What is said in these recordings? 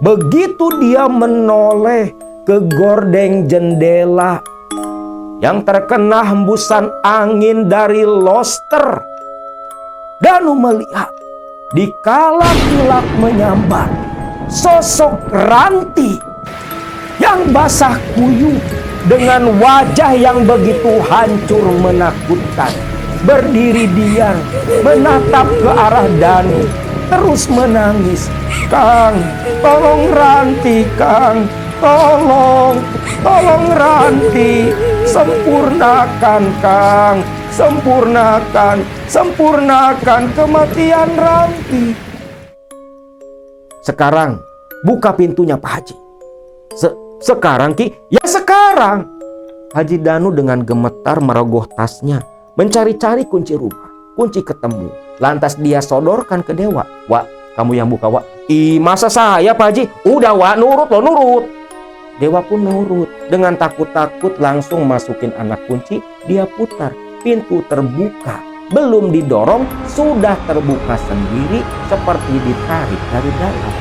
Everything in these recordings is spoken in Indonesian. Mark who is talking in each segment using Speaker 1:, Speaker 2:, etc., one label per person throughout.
Speaker 1: Begitu dia menoleh ke gordeng jendela yang terkena hembusan angin dari loster, Danu melihat dikala kilat menyambar sosok Ranti yang basah kuyup dengan wajah yang begitu hancur menakutkan. Berdiri diam menatap ke arah Danu, terus menangis. "Kang, tolong Ranti, Kang. Tolong Ranti. Sempurnakan, Kang. Sempurnakan kematian Ranti." "Sekarang buka pintunya, Pak Haji." Sekarang Ki?" "Ya sekarang." Haji Danu dengan gemetar merogoh tasnya, mencari-cari kunci rumah. Kunci ketemu. Lantas dia sodorkan ke Dewa. "Wak, kamu yang buka, Wak." "Ih, masa saya, Pak Haji?" "Udah, Wak, nurut lo, nurut." Dewa pun nurut. Dengan takut-takut langsung masukin anak kunci. Dia putar. Pintu terbuka. Belum didorong, sudah terbuka sendiri seperti ditarik dari dalam.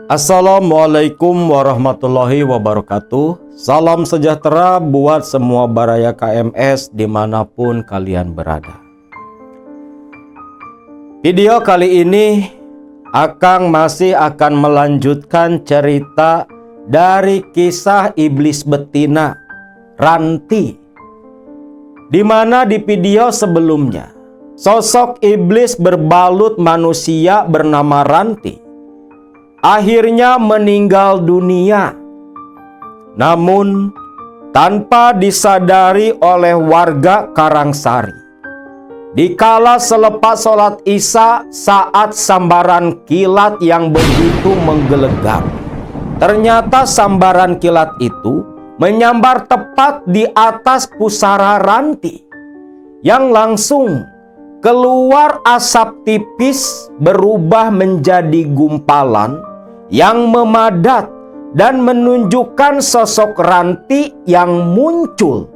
Speaker 1: Assalamualaikum warahmatullahi wabarakatuh. Salam sejahtera buat semua baraya KMS dimanapun kalian berada. Video kali ini Akang masih akan melanjutkan cerita dari kisah iblis betina Ranti, di mana di video sebelumnya sosok iblis berbalut manusia bernama Ranti akhirnya meninggal dunia, namun tanpa disadari oleh warga Karangsari. Dikala selepas sholat Isya saat sambaran kilat yang begitu menggelegar, ternyata sambaran kilat itu menyambar tepat di atas pusara Ranti, yang langsung keluar asap tipis berubah menjadi gumpalan yang memadat dan menunjukkan sosok Ranti yang muncul,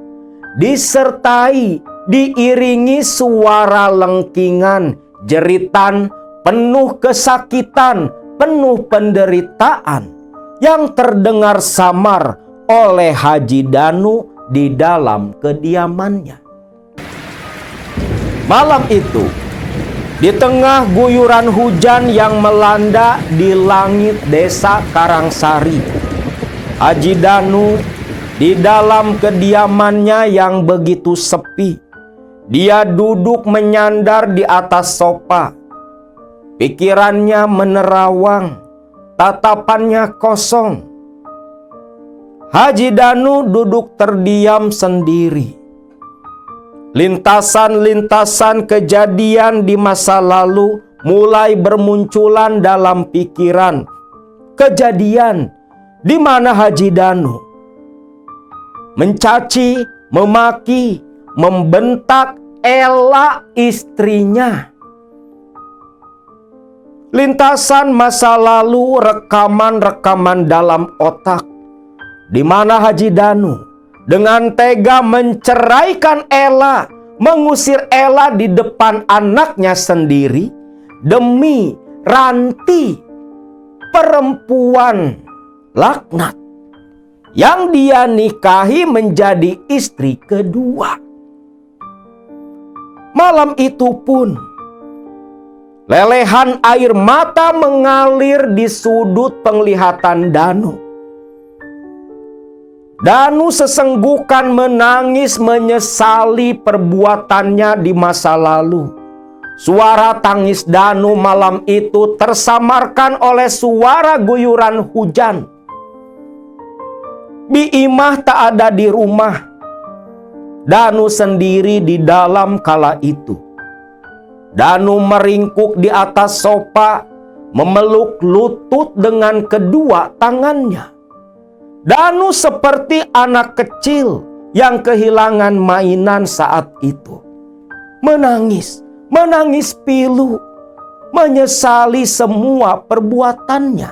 Speaker 1: disertai diiringi suara lengkingan, jeritan penuh kesakitan, penuh penderitaan yang terdengar samar oleh Haji Danu di dalam kediamannya. Malam itu, di tengah guyuran hujan yang melanda di langit desa Karangsari, Haji Danu di dalam kediamannya yang begitu sepi. Dia duduk menyandar di atas sofa. Pikirannya menerawang, tatapannya kosong. Haji Danu duduk terdiam sendiri. Lintasan-lintasan kejadian di masa lalu mulai bermunculan dalam pikiran. Kejadian di mana Haji Danu mencaci, memaki, membentak Ella istrinya. Lintasan masa lalu, rekaman-rekaman dalam otak, di mana Haji Danu dengan tega menceraikan Ella, mengusir Ella di depan anaknya sendiri demi Ranti, perempuan laknat yang dia nikahi menjadi istri kedua. Malam itu pun lelehan air mata mengalir di sudut penglihatan Danu. Danu sesenggukan menangis menyesali perbuatannya di masa lalu. Suara tangis Danu malam itu tersamarkan oleh suara guyuran hujan. Bi Imah tak ada di rumah. Danu sendiri di dalam kala itu. Danu meringkuk di atas sofa, memeluk lutut dengan kedua tangannya. Danu seperti anak kecil yang kehilangan mainan saat itu. Menangis pilu, menyesali semua perbuatannya.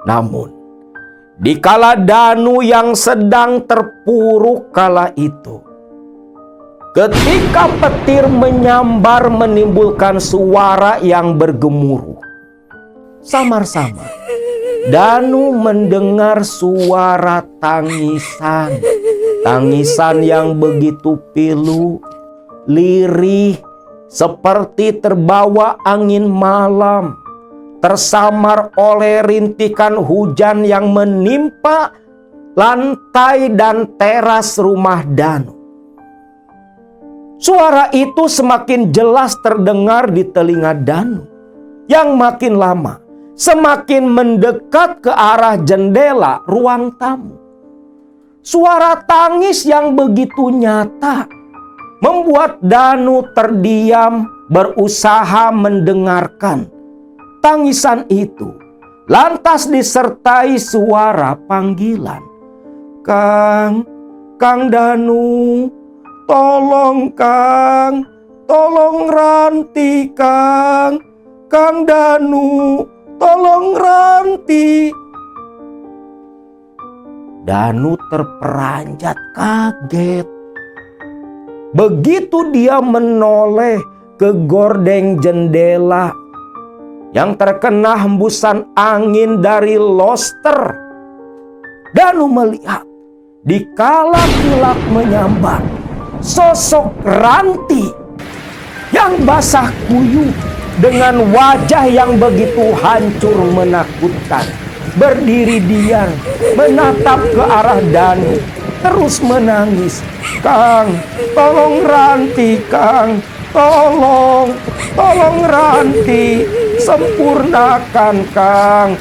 Speaker 1: Namun, dikala Danu yang sedang terpuruk kala itu, ketika petir menyambar menimbulkan suara yang bergemuruh, samar-samar Danu mendengar suara tangisan. Tangisan yang begitu pilu, lirih, seperti terbawa angin malam, tersamar oleh rintikan hujan yang menimpa lantai dan teras rumah Danu. Suara itu semakin jelas terdengar di telinga Danu, yang makin lama semakin mendekat ke arah jendela ruang tamu. Suara tangis yang begitu nyata membuat Danu terdiam, berusaha mendengarkan tangisan itu. Lantas disertai suara panggilan, Kang Danu, tolong Kang, tolong Ranti Kang Danu, tolong Ranti. Danu terperanjat kaget. Begitu dia menoleh ke gordeng jendela yang terkena hembusan angin dari loster, Danu melihat dikala kilat menyambar, sosok Ranti yang basah kuyup dengan wajah yang begitu hancur menakutkan, berdiri diam menatap ke arah Danu, terus menangis. Kang, tolong Ranti Kang, tolong Ranti, sempurnakan Kang,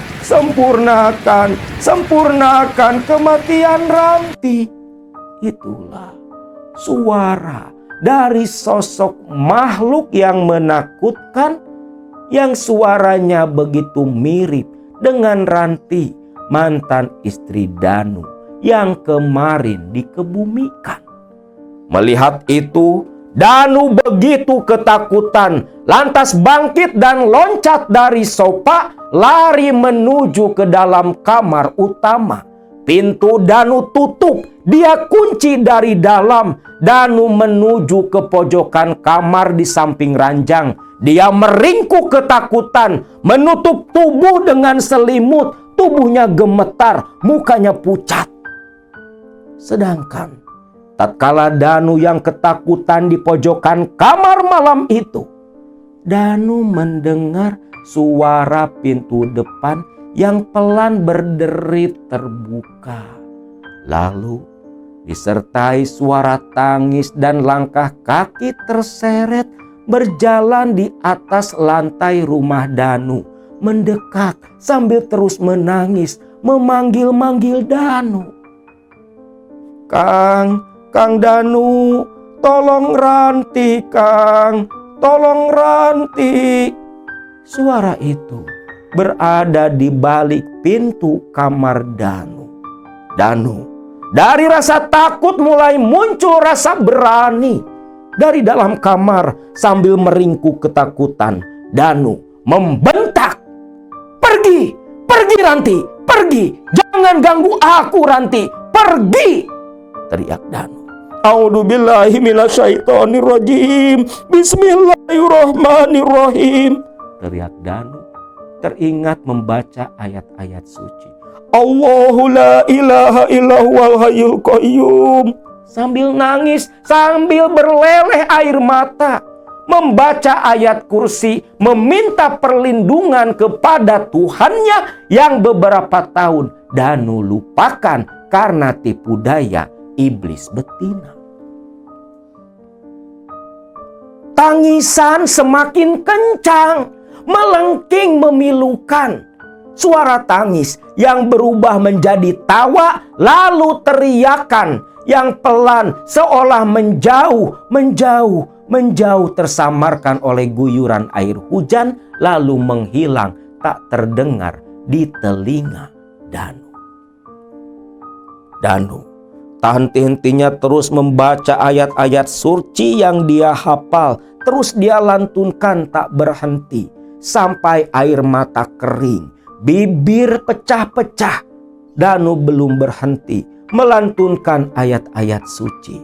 Speaker 1: sempurnakan kematian Ranti. Itulah suara dari sosok makhluk yang menakutkan, yang suaranya begitu mirip dengan Ranti, mantan istri Danu yang kemarin dikebumikan. Melihat itu, Danu begitu ketakutan, lantas bangkit dan loncat dari sofa, lari menuju ke dalam kamar utama. Pintu Danu tutup, dia kunci dari dalam. Danu menuju ke pojokan kamar di samping ranjang. Dia meringkuk ketakutan, menutup tubuh dengan selimut. Tubuhnya gemetar, mukanya pucat. Sedangkan tatkala Danu yang ketakutan di pojokan kamar malam itu, Danu mendengar suara pintu depan yang pelan berderit terbuka. Lalu disertai suara tangis dan langkah kaki terseret berjalan di atas lantai rumah Danu, mendekat sambil terus menangis, memanggil-manggil Danu. Kang Danu, tolong Ranti Kang, tolong Ranti. Suara itu berada di balik pintu kamar Danu. Danu, dari rasa takut mulai muncul rasa berani. Dari dalam kamar sambil meringkuk ketakutan, Danu membentak, "Pergi, pergi Ranti, pergi. Jangan ganggu aku Ranti, pergi!" teriak Danu. A'udzubillahi minasyaitonirrajim. Bismillahirrahmanirrahim, teriak Danu, teringat membaca ayat-ayat suci. Allahu la ilaha illallah hayyul qayyum. Sambil nangis, sambil berleleh air mata, membaca ayat kursi, meminta perlindungan kepada Tuhannya yang beberapa tahun Danu lupakan karena tipu daya iblis betina. Tangisan semakin kencang, melengking memilukan. Suara tangis yang berubah menjadi tawa, lalu teriakan yang pelan seolah menjauh tersamarkan oleh guyuran air hujan lalu menghilang tak terdengar di telinga Danu. Danu tak henti-hentinya terus membaca ayat-ayat suci yang dia hafal. Terus dia lantunkan tak berhenti sampai air mata kering, bibir pecah-pecah. Danu belum berhenti melantunkan ayat-ayat suci.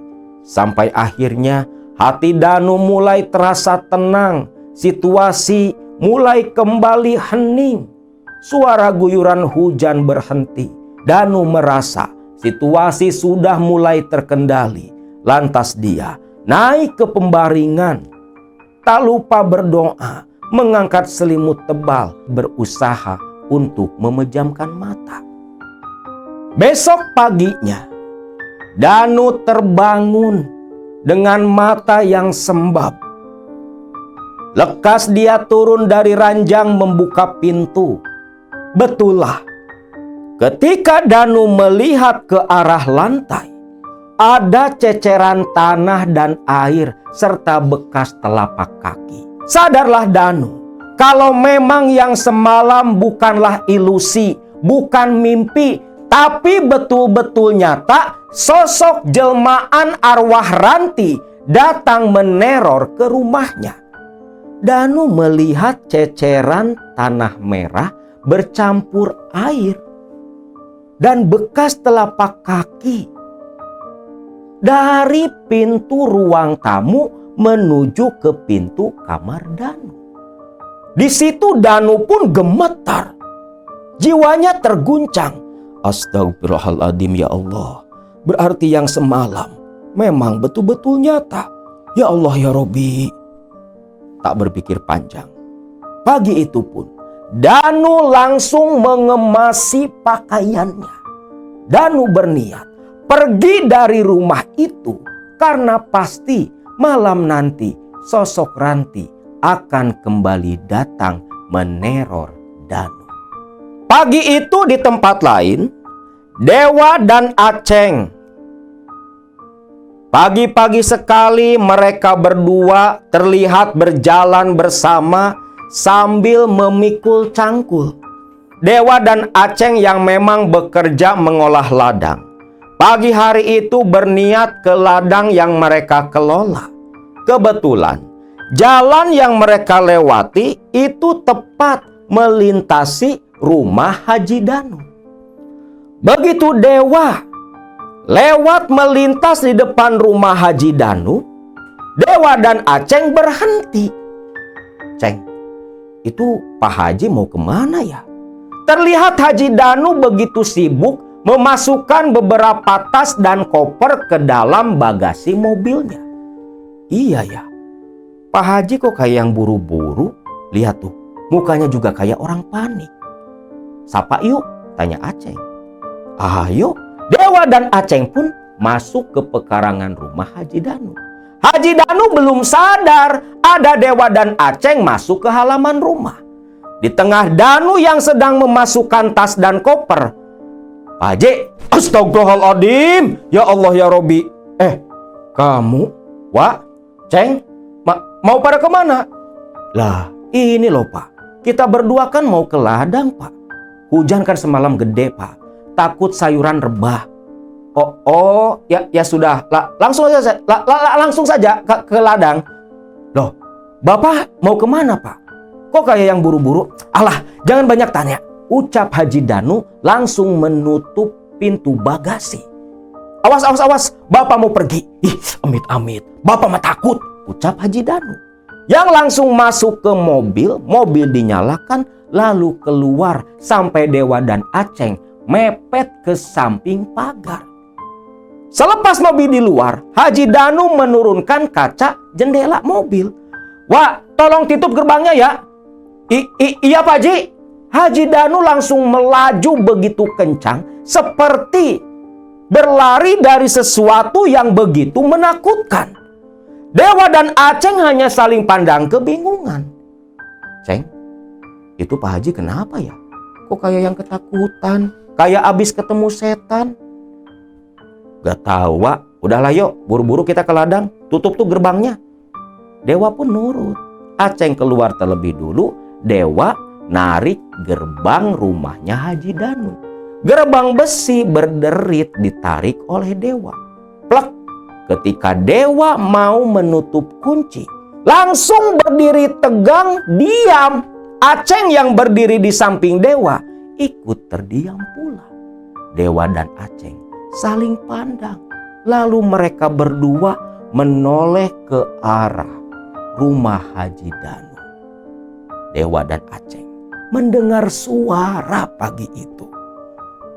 Speaker 1: Sampai akhirnya hati Danu mulai terasa tenang. Situasi mulai kembali hening. Suara guyuran hujan berhenti. Danu merasa situasi sudah mulai terkendali. Lantas dia naik ke pembaringan. Tak lupa berdoa, mengangkat selimut tebal, berusaha untuk memejamkan mata. Besok paginya, Danu terbangun dengan mata yang sembab. Lekas dia turun dari ranjang membuka pintu. Betullah, ketika Danu melihat ke arah lantai, ada ceceran tanah dan air serta bekas telapak kaki. Sadarlah Danu, kalau memang yang semalam bukanlah ilusi, bukan mimpi, tapi betul-betul nyata, sosok jelmaan arwah Ranti datang meneror ke rumahnya. Danu melihat ceceran tanah merah bercampur air dan bekas telapak kaki dari pintu ruang tamu menuju ke pintu kamar Danu. Di situ Danu pun gemetar. Jiwanya terguncang. Astagfirullahaladzim, ya Allah. Berarti yang semalam memang betul-betul nyata. Ya Allah ya Robbi. Tak berpikir panjang. Pagi itu pun Danu langsung mengemasi pakaiannya. Danu berniat pergi dari rumah itu karena pasti malam nanti sosok Ranti akan kembali datang meneror Danu. Pagi itu di tempat lain, Dewa dan Aceng. Pagi-pagi sekali mereka berdua terlihat berjalan bersama sambil memikul cangkul. Dewa dan Aceng yang memang bekerja mengolah ladang. Pagi hari itu berniat ke ladang yang mereka kelola. Kebetulan, jalan yang mereka lewati itu tepat melintasi rumah Haji Danu. Begitu Dewa lewat melintas di depan rumah Haji Danu, Dewa dan Aceng berhenti. Ceng, itu Pak Haji mau kemana ya? Terlihat Haji Danu begitu sibuk memasukkan beberapa tas dan koper ke dalam bagasi mobilnya. Iya ya, Pak Haji kok kayak yang buru-buru. Lihat tuh, mukanya juga kayak orang panik. Sapa yuk, tanya Aceng. Ayo, Dewa dan Aceng pun masuk ke pekarangan rumah Haji Danu. Haji Danu belum sadar ada Dewa dan Aceng masuk ke halaman rumah. Di tengah Danu yang sedang memasukkan tas dan koper, Pak Haji, astagfirullahaladzim, ya Allah ya Robbi. Kamu, Wak, Ceng, mau pada kemana? Lah, ini loh Pak, kita berdua kan mau ke ladang Pak. Hujan kan semalam gede Pak, takut sayuran rebah. Ya sudah, langsung saja ke ladang. Loh, Bapak mau kemana Pak? Kok kayak yang buru-buru? Alah, jangan banyak tanya. Ucap Haji Danu langsung menutup pintu bagasi. Awas, Bapak mau pergi. Ih, amit-amit, Bapak mah takut, ucap Haji Danu. Yang langsung masuk ke mobil dinyalakan, lalu keluar sampai Dewa dan Aceng mepet ke samping pagar. Selepas mobil di luar, Haji Danu menurunkan kaca jendela mobil. Wah, tolong tutup gerbangnya ya. Iya Pak Haji. Haji Danu langsung melaju begitu kencang seperti berlari dari sesuatu yang begitu menakutkan. Dewa dan Aceng hanya saling pandang kebingungan. Ceng, itu Pak Haji kenapa ya? Kok kayak yang ketakutan? Kayak abis ketemu setan? Gak tahu, Wak. Udahlah yuk, buru-buru kita ke ladang. Tutup tuh gerbangnya. Dewa pun nurut. Aceng keluar terlebih dulu. Dewa narik gerbang rumahnya Haji Danu. Gerbang besi berderit ditarik oleh Dewa. Plek. Ketika Dewa mau menutup kunci, langsung berdiri tegang, diam. Aceng yang berdiri di samping Dewa ikut terdiam pula. Dewa dan Aceng saling pandang. Lalu mereka berdua menoleh ke arah rumah Haji Danu. Dewa dan Aceng mendengar suara pagi itu.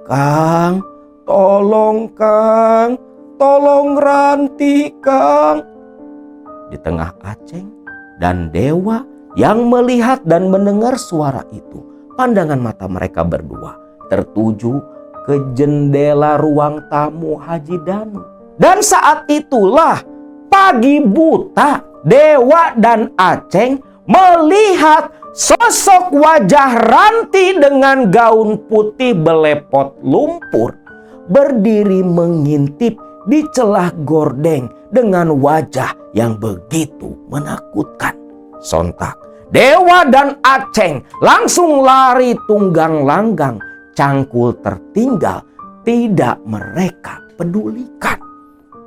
Speaker 1: Kang, tolong Kang, tolong ranti Kang. Di tengah Aceng dan Dewa yang melihat dan mendengar suara itu, pandangan mata mereka berdua tertuju ke jendela ruang tamu Haji Danu. Dan saat itulah pagi buta, Dewa dan Aceng melihat sosok wajah Ranti dengan gaun putih belepot lumpur berdiri mengintip di celah gordeng dengan wajah yang begitu menakutkan. Sontak Dewa dan Aceng langsung lari tunggang langgang. Cangkul tertinggal tidak mereka pedulikan.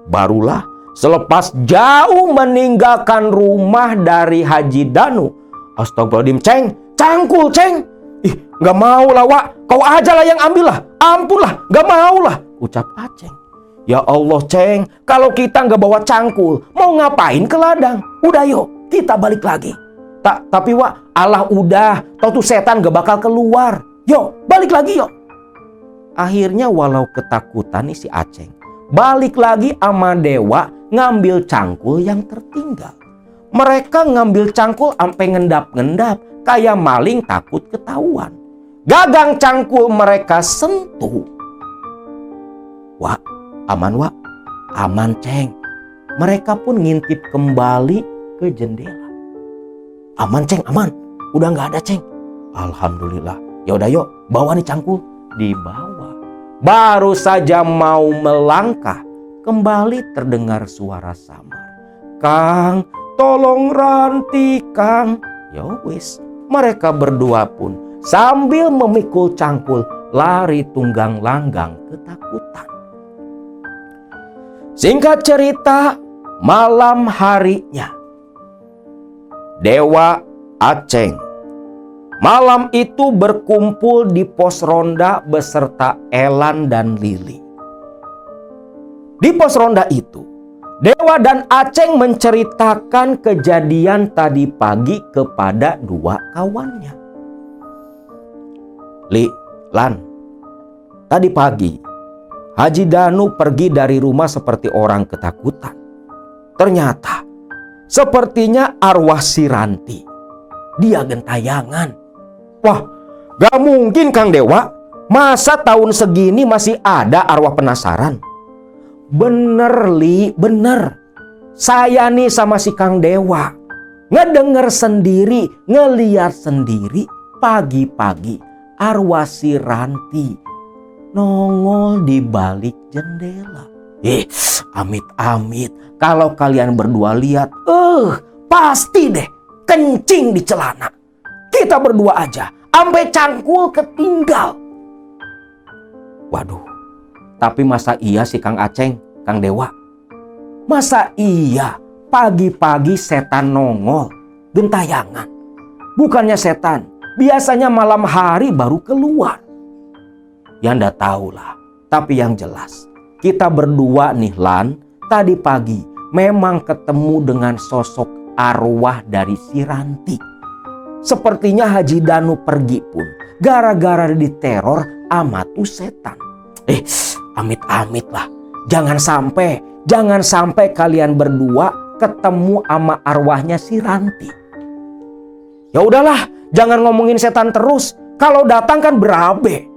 Speaker 1: Barulah selepas jauh meninggalkan rumah dari Haji Danu. Astagfirullahaladzim, Ceng, cangkul Ceng. Ih, gak mau lah Wak, kau aja lah yang ambil lah. Ampun lah, gak mau lah, ucap Aceng. Ya Allah Ceng, kalau kita gak bawa cangkul, mau ngapain ke ladang? Udah yuk, kita balik lagi. Tapi Wak, Allah udah, tau tuh setan gak bakal keluar. Yuk, balik lagi yuk. Akhirnya walau ketakutan nih si Aceng, balik lagi sama Dewa ngambil cangkul yang tertinggal. Mereka ngambil cangkul sampai ngendap-ngendap kayak maling takut ketahuan. Gagang cangkul mereka sentuh. Wak, aman Wak, aman Ceng. Mereka pun ngintip kembali ke jendela. Aman Ceng, aman. Udah gak ada Ceng. Alhamdulillah. Yaudah yuk, bawa nih cangkul. Dibawa. Baru saja mau melangkah, kembali terdengar suara samar. Kang, tolong Ranti Kang. Ya wis, mereka berdua pun sambil memikul cangkul lari tunggang langgang ketakutan. Singkat cerita, malam harinya Dewa, Aceng malam itu berkumpul di pos ronda beserta Elan dan Lili. Di pos ronda itu, Dewa dan Aceng menceritakan kejadian tadi pagi kepada dua kawannya. Li, Lan, tadi pagi Haji Danu pergi dari rumah seperti orang ketakutan. Ternyata sepertinya arwah si Ranti. Dia gentayangan. Wah, gak mungkin Kang Dewa. Masa tahun segini masih ada arwah penasaran? Bener Li, bener. Saya nih sama si Kang Dewa ngedenger sendiri, ngeliat sendiri pagi-pagi arwah si Ranti nongol di balik jendela. Amit-amit kalau kalian berdua lihat, pasti deh kencing di celana. Kita berdua aja sampai cangkul ketinggal. Waduh, tapi masa iya sih Kang Aceng, Kang Dewa? Masa iya pagi-pagi setan nongol, gentayangan? Bukannya setan, biasanya malam hari baru keluar. Ya ndak tahu lah, tapi yang jelas kita berdua nih Lan, tadi pagi memang ketemu dengan sosok arwah dari si Ranti. Sepertinya Haji Danu pergi pun gara-gara diteror sama tuh setan. Amit-amit lah. Jangan sampai kalian berdua ketemu sama arwahnya si Ranti. Ya udahlah, jangan ngomongin setan terus. Kalau datang kan berabe.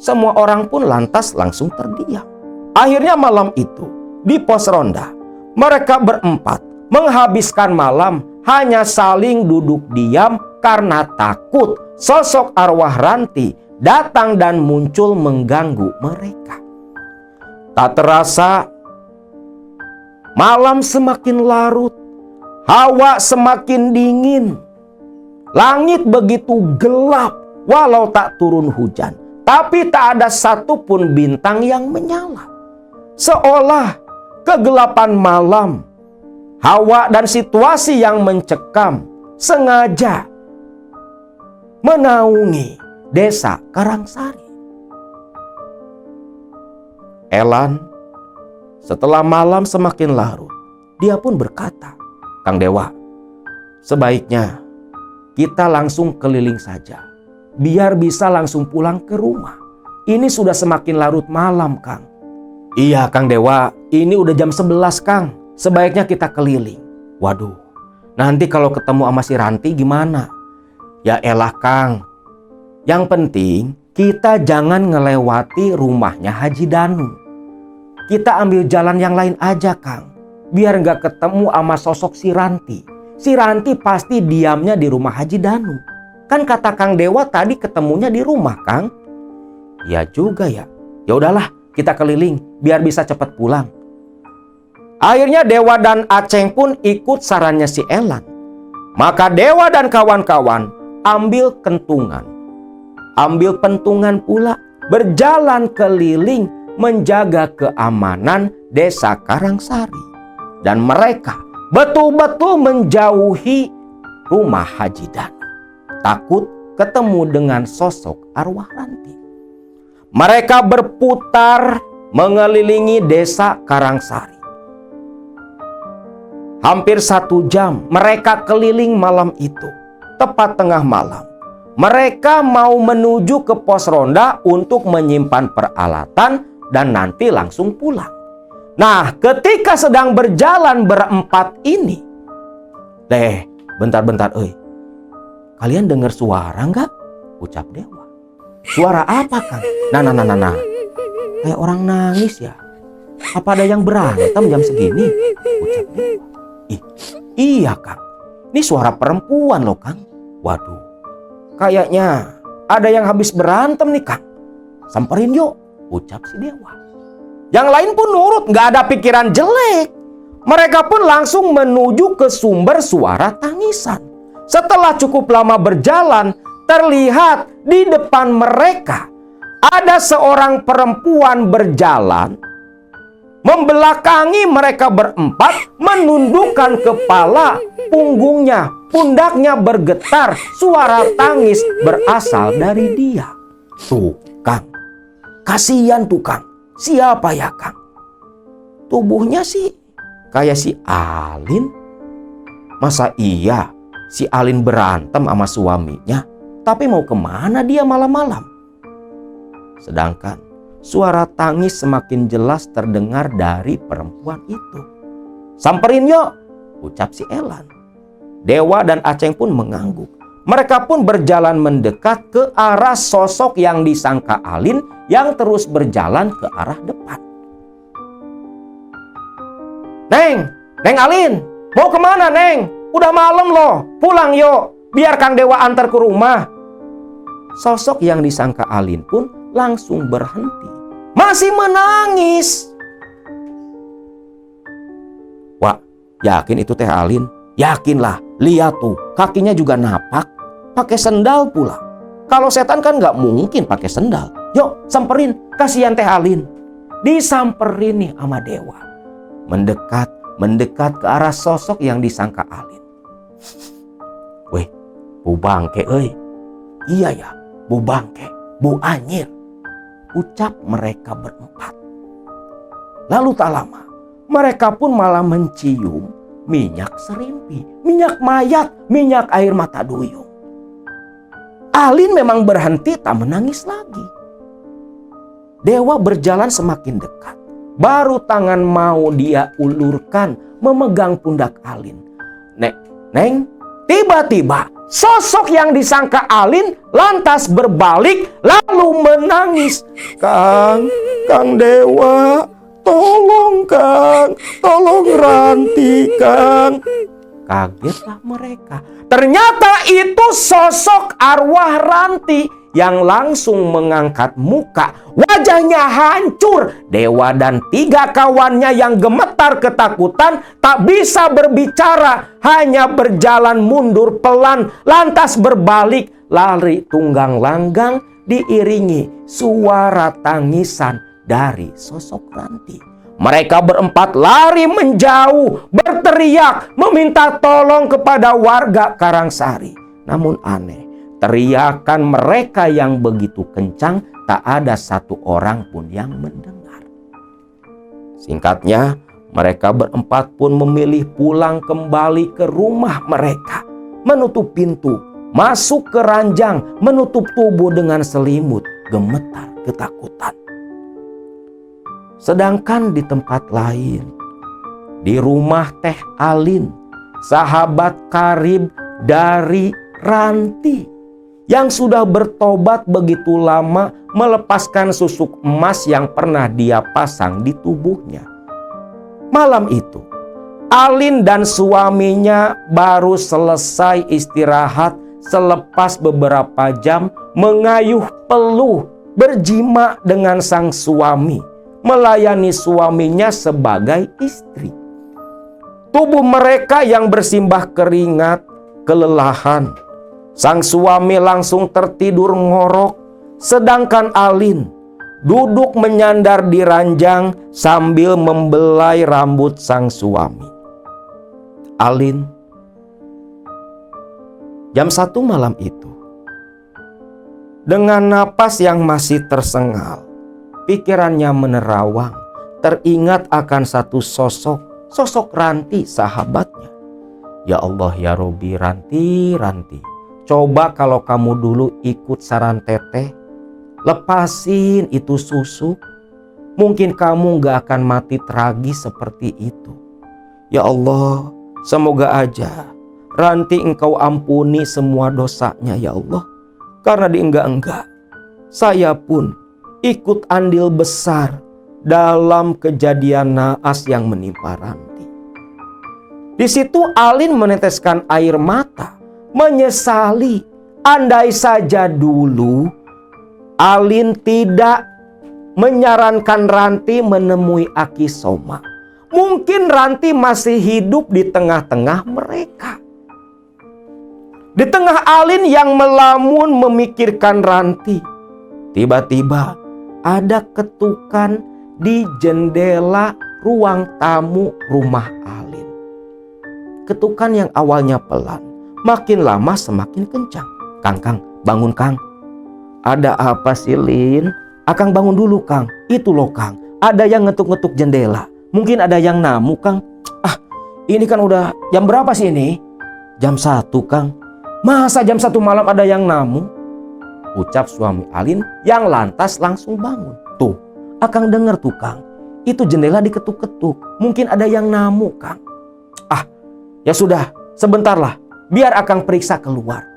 Speaker 1: Semua orang pun lantas langsung terdiam. Akhirnya malam itu di pos ronda, mereka berempat menghabiskan malam hanya saling duduk diam karena takut sosok arwah Ranti datang dan muncul mengganggu mereka. Tak terasa, malam semakin larut, hawa semakin dingin. Langit begitu gelap, walau tak turun hujan. Tapi tak ada satupun bintang yang menyala. Seolah kegelapan malam, hawa dan situasi yang mencekam sengaja menaungi desa Karangsari. Elan, setelah malam semakin larut, dia pun berkata, "Kang Dewa, sebaiknya kita langsung keliling saja, biar bisa langsung pulang ke rumah. Ini sudah semakin larut malam, Kang." "Iya, Kang Dewa, ini udah jam 11, Kang. Sebaiknya kita keliling." "Waduh, nanti kalau ketemu sama si Ranti gimana?" "Ya elah, Kang. Yang penting kita jangan ngelewati rumahnya Haji Danu. Kita ambil jalan yang lain aja, Kang. Biar nggak ketemu sama sosok si Ranti. Si Ranti pasti diamnya di rumah Haji Danu. Kan kata Kang Dewa tadi ketemunya di rumah, Kang." "Ya juga ya. Ya udahlah, kita keliling biar bisa cepat pulang." Akhirnya Dewa dan Aceng pun ikut sarannya si Elan. Maka Dewa dan kawan-kawan ambil kentungan, ambil pentungan pula, berjalan keliling menjaga keamanan desa Karangsari. Dan mereka betul-betul menjauhi rumah Haji Danu, takut ketemu dengan sosok arwah Ranti. Mereka berputar mengelilingi desa Karangsari. Hampir 1 jam mereka keliling malam itu. Tepat tengah malam, mereka mau menuju ke pos ronda untuk menyimpan peralatan dan nanti langsung pulang. Nah, ketika sedang berjalan berempat ini, bentar, kalian dengar suara nggak?" ucap Dewa. "Suara apa, Kang?" Nah. "Kayak orang nangis ya. Apa ada yang berantem jam segini?" ucap Dewa. Iya, Kang. Ini suara perempuan loh, Kang." "Waduh, kayaknya ada yang habis berantem nih, Kang. Samperin yuk," ucap si Dewa. Yang lain pun nurut, nggak ada pikiran jelek. Mereka pun langsung menuju ke sumber suara tangisan. Setelah cukup lama berjalan, terlihat di depan mereka ada seorang perempuan berjalan, membelakangi mereka berempat, menundukkan kepala, pundaknya bergetar, suara tangis berasal dari dia. Tuh, Kang. Kasihan tuh, Kang. Siapa ya, Kang? Tubuhnya sih kayak si Alin. Masa iya si Alin berantem sama suaminya? Tapi mau kemana dia malam-malam? Sedangkan suara tangis semakin jelas terdengar dari perempuan itu. "Samperin yuk," ucap si Elan. Dewa dan Aceng pun mengangguk. Mereka pun berjalan mendekat ke arah sosok yang disangka Alin yang terus berjalan ke arah depan. Neng Alin, mau kemana, Neng? Udah malam loh, pulang yuk, biar Kang Dewa antar ke rumah." Sosok yang disangka Alin pun langsung berhenti. Masih menangis. "Wah, yakin itu teh Alin?" "Yakinlah, lihat tuh, kakinya juga napak, pakai sendal pula. Kalau setan kan nggak mungkin pakai sendal. Yuk, samperin, kasihan teh Alin." Disamperin nih sama Dewa. Mendekat ke arah sosok yang disangka Alin. "Weh, Bu Bangke, euy." "Iya ya, Bu Bangke, Bu Anyir," ucap mereka berempat. Lalu tak lama, mereka pun malah mencium minyak serimpi, minyak mayat, minyak air mata duyung. Alin memang berhenti tak menangis lagi. Dewa berjalan semakin dekat. Baru tangan mau dia ulurkan memegang pundak Alin. Neng, tiba-tiba sosok yang disangka Alin lantas berbalik lalu menangis. Kang Dewa, tolong Kang, tolong Ranti Kang." Kagetlah mereka. Ternyata itu sosok arwah Ranti yang langsung mengangkat muka. Wajahnya hancur. Dewa dan 3 kawannya yang gemetar ketakutan tak bisa berbicara, hanya berjalan mundur pelan, lantas berbalik lari tunggang langgang diiringi suara tangisan dari sosok Ranti. Mereka berempat lari menjauh, berteriak meminta tolong kepada warga Karangsari. Namun aneh, teriakan mereka yang begitu kencang tak ada satu orang pun yang mendengar. Singkatnya, mereka berempat pun memilih pulang kembali ke rumah mereka, menutup pintu, masuk ke ranjang, menutup tubuh dengan selimut, gemetar ketakutan. Sedangkan di tempat lain, di rumah Teh Alin, sahabat karib dari Ranti, yang sudah bertobat begitu lama melepaskan susuk emas yang pernah dia pasang di tubuhnya. Malam itu, Alin dan suaminya baru selesai istirahat selepas beberapa jam mengayuh peluh berjima dengan sang suami, melayani suaminya sebagai istri. Tubuh mereka yang bersimbah keringat, kelelahan. Sang suami langsung tertidur ngorok, sedangkan Alin duduk menyandar di ranjang sambil membelai rambut sang suami. Alin, jam 1 malam itu, dengan napas yang masih tersengal, pikirannya menerawang, teringat akan satu sosok Ranti sahabatnya. Ya Allah ya Robi, Ranti, coba kalau kamu dulu ikut saran teteh, lepasin itu susuk, mungkin kamu gak akan mati tragis seperti itu. Ya Allah, semoga aja Ranti engkau ampuni semua dosanya ya Allah. Karena di enggak saya pun ikut andil besar dalam kejadian naas yang menimpa Ranti. Di situ Alin meneteskan air mata, menyesali. Andai saja dulu Alin tidak menyarankan Ranti menemui Aki Soma, mungkin Ranti masih hidup di tengah-tengah mereka. Di tengah Alin yang melamun memikirkan Ranti, tiba-tiba ada ketukan di jendela ruang tamu rumah Alin. Ketukan yang awalnya pelan, makin lama semakin kencang. Kang, bangun Kang. Ada apa sih Lin? Akang bangun dulu Kang. Itu loh Kang, ada yang ngetuk-ngetuk jendela. Mungkin ada yang namu Kang. Ini kan udah jam berapa sih ini? Jam 1 Kang. Masa jam 1 malam ada yang namu? Ucap suami Alin yang lantas langsung bangun. Tuh, Akang denger tuh Kang. Itu jendela diketuk-ketuk. Mungkin ada yang namu Kang. Ya sudah, sebentarlah. Biar Akang periksa keluar.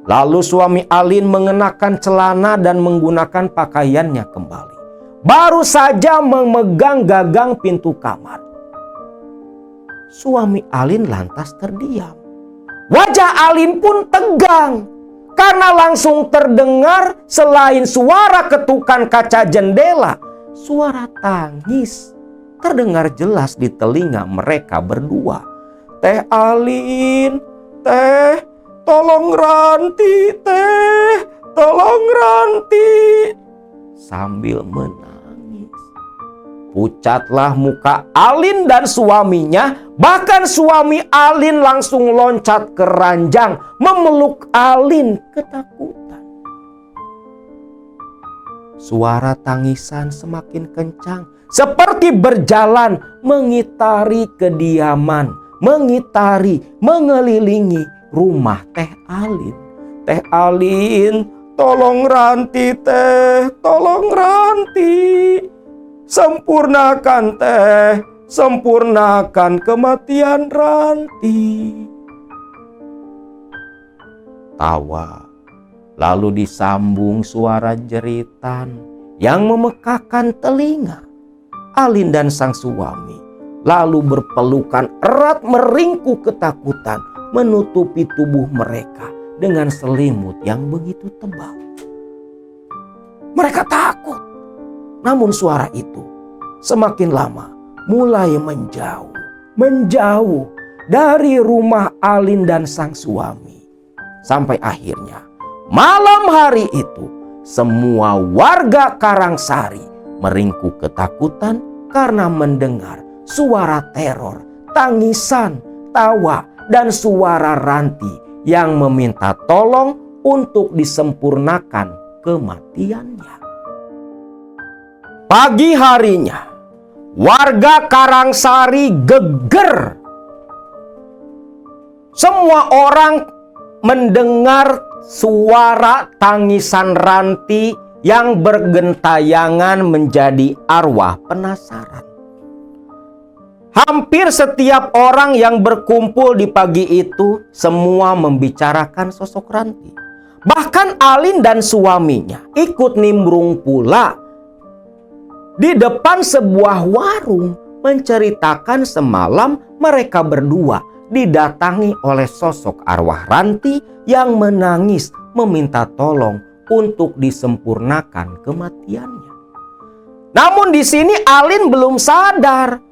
Speaker 1: Lalu suami Alin mengenakan celana dan menggunakan pakaiannya kembali. Baru saja memegang gagang pintu kamar, suami Alin lantas terdiam. Wajah Alin pun tegang karena langsung terdengar selain suara ketukan kaca jendela, suara tangis terdengar jelas di telinga mereka berdua. Teh Alin, teh, tolong Ranti, teh, tolong Ranti. Sambil menangis, pucatlah muka Alin dan suaminya. Bahkan suami Alin langsung loncat ke ranjang memeluk Alin ketakutan. Suara tangisan semakin kencang, seperti berjalan mengitari kediaman, mengelilingi rumah Teh Alin. Teh Alin, tolong Ranti teh, tolong Ranti. Sempurnakan teh, sempurnakan kematian Ranti. Tawa, lalu disambung suara jeritan yang memekakan telinga. Alin dan sang suami lalu berpelukan erat meringkuk ketakutan menutupi tubuh mereka. dengan selimut yang begitu tebal. Mereka takut. Namun suara itu semakin lama mulai menjauh dari rumah Alin dan sang suami. Sampai akhirnya malam hari itu semua warga Karangsari meringkuk ketakutan karena mendengar suara teror, tangisan, tawa, dan suara Ranti yang meminta tolong untuk disempurnakan kematiannya. Pagi harinya, warga Karangsari geger. Semua orang mendengar suara tangisan Ranti yang bergentayangan menjadi arwah penasaran. Hampir setiap orang yang berkumpul di pagi itu semua membicarakan sosok Ranti. Bahkan Alin dan suaminya ikut nimbrung pula di depan sebuah warung menceritakan semalam mereka berdua didatangi oleh sosok arwah Ranti yang menangis meminta tolong untuk disempurnakan kematiannya. Namun di sini Alin belum sadar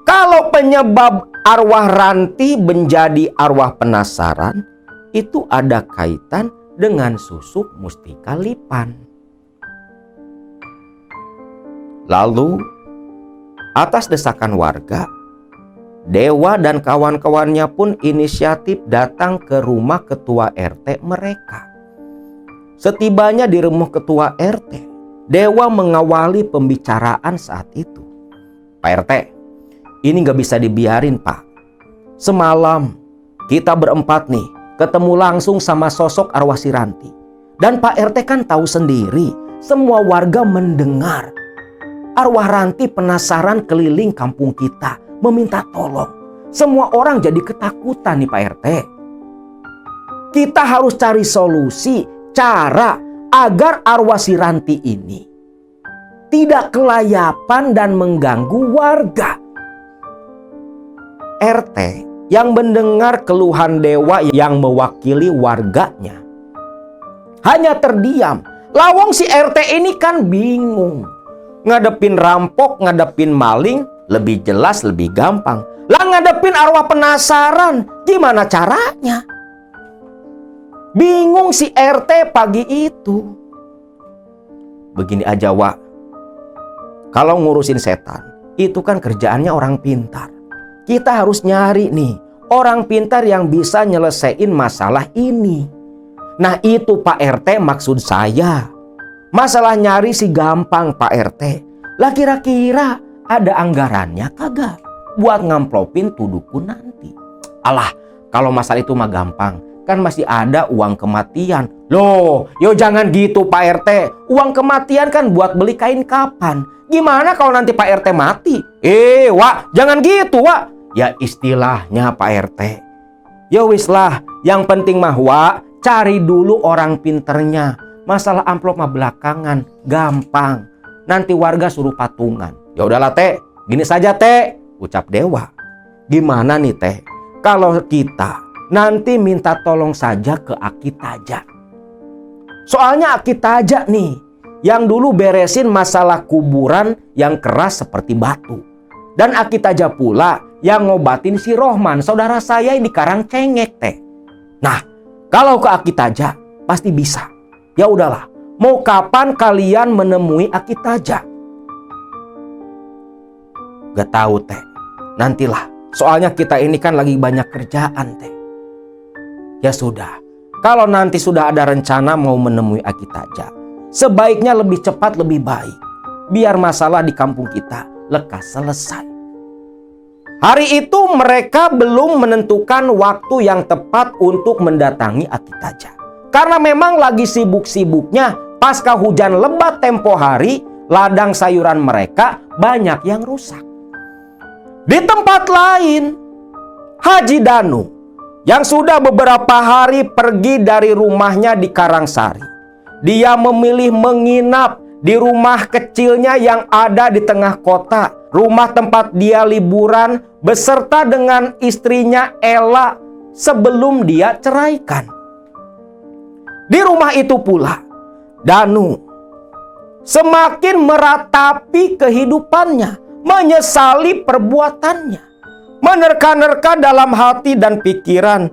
Speaker 1: kalau penyebab arwah Ranti menjadi arwah penasaran itu ada kaitan dengan susuk mustika lipan. Lalu, atas desakan warga, Dewa dan kawan-kawannya pun inisiatif datang ke rumah ketua RT mereka. Setibanya di rumah ketua RT, Dewa mengawali pembicaraan saat itu. Pak RT, ini gak bisa dibiarin, Pak. Semalam kita berempat nih ketemu langsung sama sosok arwah si Ranti. Dan Pak RT kan tahu sendiri, semua warga mendengar arwah Ranti penasaran keliling kampung kita meminta tolong. Semua orang jadi ketakutan nih Pak RT. Kita harus cari solusi, cara agar arwah si Ranti ini tidak kelayapan dan mengganggu warga. RT yang mendengar keluhan Dewa yang mewakili warganya hanya terdiam. Lawang si RT ini kan bingung. Ngadepin rampok, ngadepin maling, lebih jelas, lebih gampang. Lah ngadepin arwah penasaran, gimana caranya? Bingung si RT pagi itu. Begini aja, Wak. Kalau ngurusin setan, itu kan kerjaannya orang pintar. Kita harus nyari nih, orang pintar yang bisa nyelesain masalah ini. Nah itu Pak RT maksud saya. Masalah nyari sih gampang Pak RT. Lah kira-kira ada anggarannya kagak buat ngamplopin tuh dukun nanti? Alah, kalau masalah itu mah gampang. Kan masih ada uang kematian. Loh, yo jangan gitu Pak RT. Uang kematian kan buat beli kain kapan. Gimana kalau nanti Pak RT mati? Wak, jangan gitu, Wak. Ya istilahnya Pak RT. Ya wis lah, yang penting mah Wak, cari dulu orang pinternya. Masalah amplop mah belakangan, gampang. Nanti warga suruh patungan. Ya udahlah Teh, gini saja Teh, ucap Dewa. Gimana nih Teh, kalau kita nanti minta tolong saja ke Aki Taja. Soalnya Aki Taja nih, yang dulu beresin masalah kuburan yang keras seperti batu. Dan Aki Taja pula yang ngobatin si Rohman, saudara saya yang di Karangcengek Teh. Nah, kalau ke Aki Taja pasti bisa. Ya udahlah, mau kapan kalian menemui Aki Taja? Gak tahu Teh, nantilah. Soalnya kita ini kan lagi banyak kerjaan Teh. Ya sudah, kalau nanti sudah ada rencana mau menemui Aki Taja, sebaiknya lebih cepat lebih baik. Biar masalah di kampung kita lekas selesai. Hari itu mereka belum menentukan waktu yang tepat untuk mendatangi Aki Taja. Karena memang lagi sibuk-sibuknya pasca hujan lebat tempo hari, ladang sayuran mereka banyak yang rusak. Di tempat lain, Haji Danu yang sudah beberapa hari pergi dari rumahnya di Karangsari. Dia memilih menginap di rumah kecilnya yang ada di tengah kota. Rumah tempat dia liburan beserta dengan istrinya Ella sebelum dia ceraikan. Di rumah itu pula Danu semakin meratapi kehidupannya, menyesali perbuatannya, menerka-nerka dalam hati dan pikiran,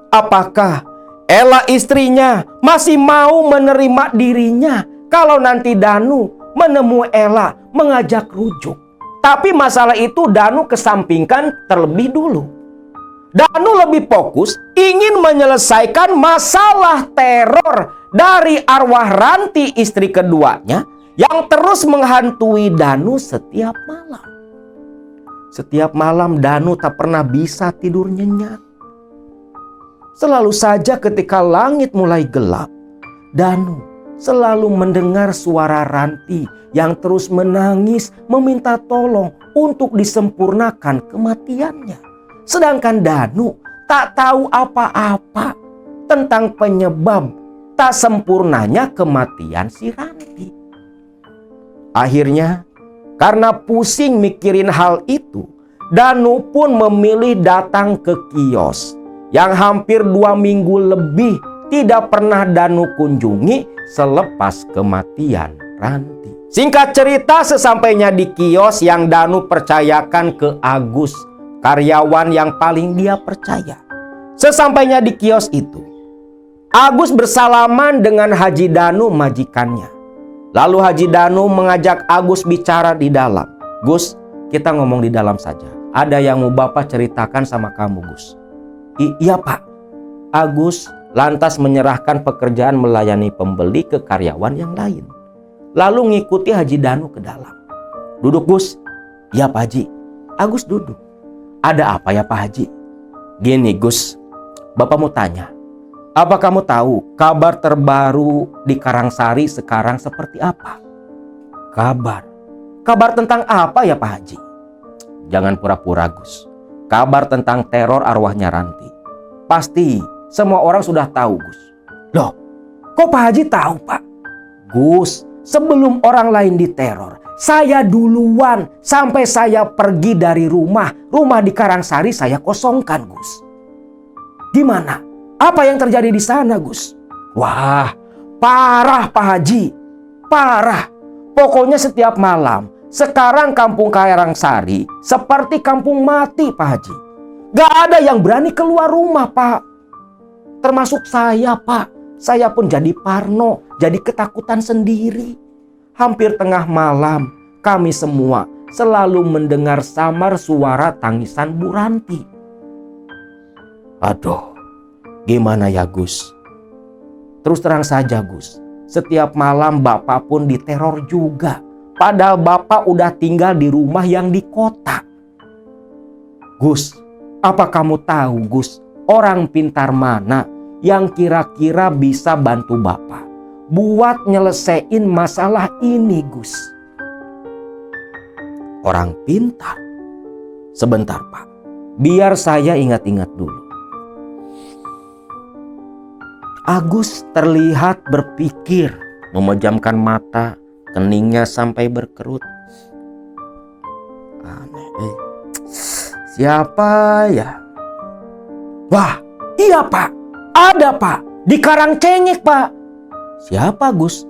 Speaker 1: apakah Ella istrinya masih mau menerima dirinya kalau nanti Danu menemui Ella mengajak rujuk. Tapi masalah itu Danu kesampingkan terlebih dulu. Danu lebih fokus ingin menyelesaikan masalah teror dari arwah Ranti istri keduanya yang terus menghantui Danu setiap malam. Setiap malam Danu tak pernah bisa tidur nyenyak. Selalu saja ketika langit mulai gelap, Danu selalu mendengar suara Ranti yang terus menangis meminta tolong untuk disempurnakan kematiannya. Sedangkan Danu tak tahu apa-apa tentang penyebab tak sempurnanya kematian si Ranti. Akhirnya, karena pusing mikirin hal itu, Danu pun memilih datang ke kios yang hampir 2 minggu lebih tidak pernah Danu kunjungi selepas kematian Ranti. Singkat cerita, sesampainya di kios yang Danu percayakan ke Agus, karyawan yang paling dia percaya. Sesampainya di kios itu, Agus bersalaman dengan Haji Danu majikannya. Lalu Haji Danu mengajak Agus bicara di dalam. Gus, kita ngomong di dalam saja. Ada yang mau Bapak ceritakan sama kamu, Gus. Iya Pak. Agus lantas menyerahkan pekerjaan melayani pembeli ke karyawan yang lain. Lalu ngikuti Haji Danu ke dalam. Duduk Gus. Iya Pak Haji. Agus duduk. Ada apa ya Pak Haji? Gini Gus, Bapak mau tanya. Apa kamu tahu kabar terbaru di Karangsari sekarang seperti apa? Kabar? Kabar tentang apa ya Pak Haji? Jangan pura-pura Gus. Kabar tentang teror arwahnya Ranti. Pasti semua orang sudah tahu Gus. Loh, kok Pak Haji tahu Pak? Gus, sebelum orang lain diteror, saya duluan sampai saya pergi dari rumah. Rumah di Karangsari saya kosongkan Gus. Gimana? Apa yang terjadi di sana Gus? Wah, parah Pak Haji. Parah. Pokoknya setiap malam sekarang kampung Karangsari seperti kampung mati Pak Haji. Gak ada yang berani keluar rumah Pak. Termasuk saya Pak. Saya pun jadi parno, jadi ketakutan sendiri. Hampir tengah malam kami semua selalu mendengar samar suara tangisan Bu Ranti. Aduh, gimana ya Gus? Terus terang saja Gus, setiap malam Bapak pun diteror juga. Padahal Bapak udah tinggal di rumah yang di kota. Gus, apa kamu tahu Gus, orang pintar mana yang kira-kira bisa bantu Bapak buat nyelesain masalah ini Gus? Orang pintar? Sebentar Pak, biar saya ingat-ingat dulu. Agus terlihat berpikir, memejamkan mata, keningnya sampai berkerut. Aneh, siapa ya? Wah, iya Pak, ada Pak, di Karangcengek Pak. Siapa Gus?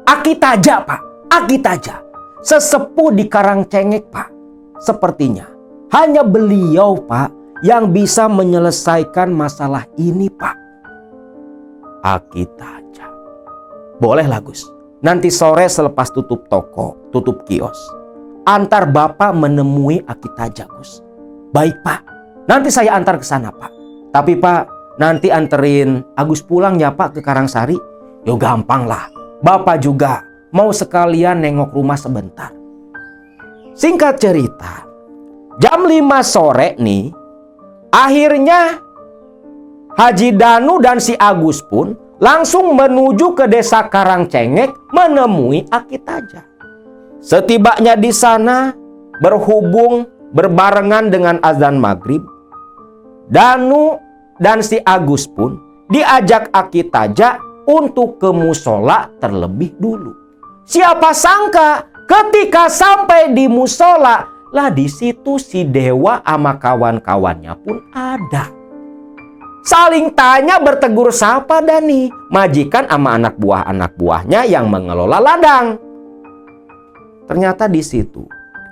Speaker 1: Aki Taja Pak, Aki Taja. Sesepuh di Karangcengek Pak. Sepertinya hanya beliau Pak yang bisa menyelesaikan masalah ini Pak. Aki Taja. Bolehlah Gus. Nanti sore selepas tutup toko, tutup kios, antar Bapak menemui Aki Taja Gus. Baik Pak. Nanti saya antar ke sana Pak. Tapi Pak, nanti anterin Agus pulang ya Pak ke Karangsari. Yo gampang lah. Bapak juga mau sekalian nengok rumah sebentar. Singkat cerita, jam 5 sore nih, akhirnya Haji Danu dan si Agus pun langsung menuju ke desa Karangcengek menemui Aki Taja. Setibanya di sana, berhubung berbarengan dengan azan maghrib, Danu dan si Agus pun diajak Aki Taja untuk ke musola terlebih dulu. Siapa sangka ketika sampai di musola, lah di situ si Dewa sama kawan-kawannya pun ada. Saling tanya bertegur sapa Dani, majikan sama anak buahnya yang mengelola ladang. Ternyata di situ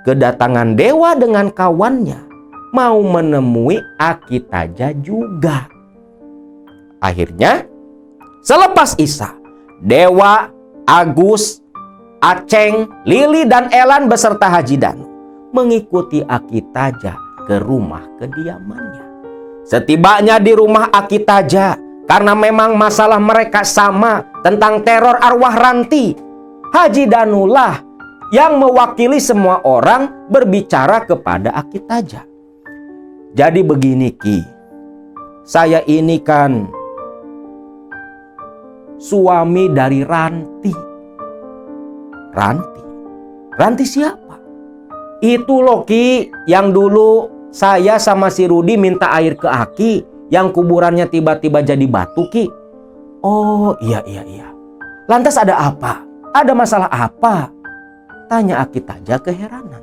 Speaker 1: kedatangan Dewa dengan kawannya mau menemui Akitaja juga. Akhirnya selepas Isa, Dewa, Agus, Aceng, Lili dan Elan beserta Haji Danu mengikuti Akitaja ke rumah kediamannya. Setibanya di rumah Akitaja, karena memang masalah mereka sama tentang teror arwah Ranti, Haji Danulah yang mewakili semua orang berbicara kepada Akitaja. Jadi begini Ki, saya ini kan suami dari Ranti. Ranti siapa? Itu loh Ki, yang dulu saya sama si Rudi minta air ke Aki, yang kuburannya tiba-tiba jadi batu Ki. Oh iya. Lantas ada apa? Ada masalah apa? Tanya Akitaja keheranan.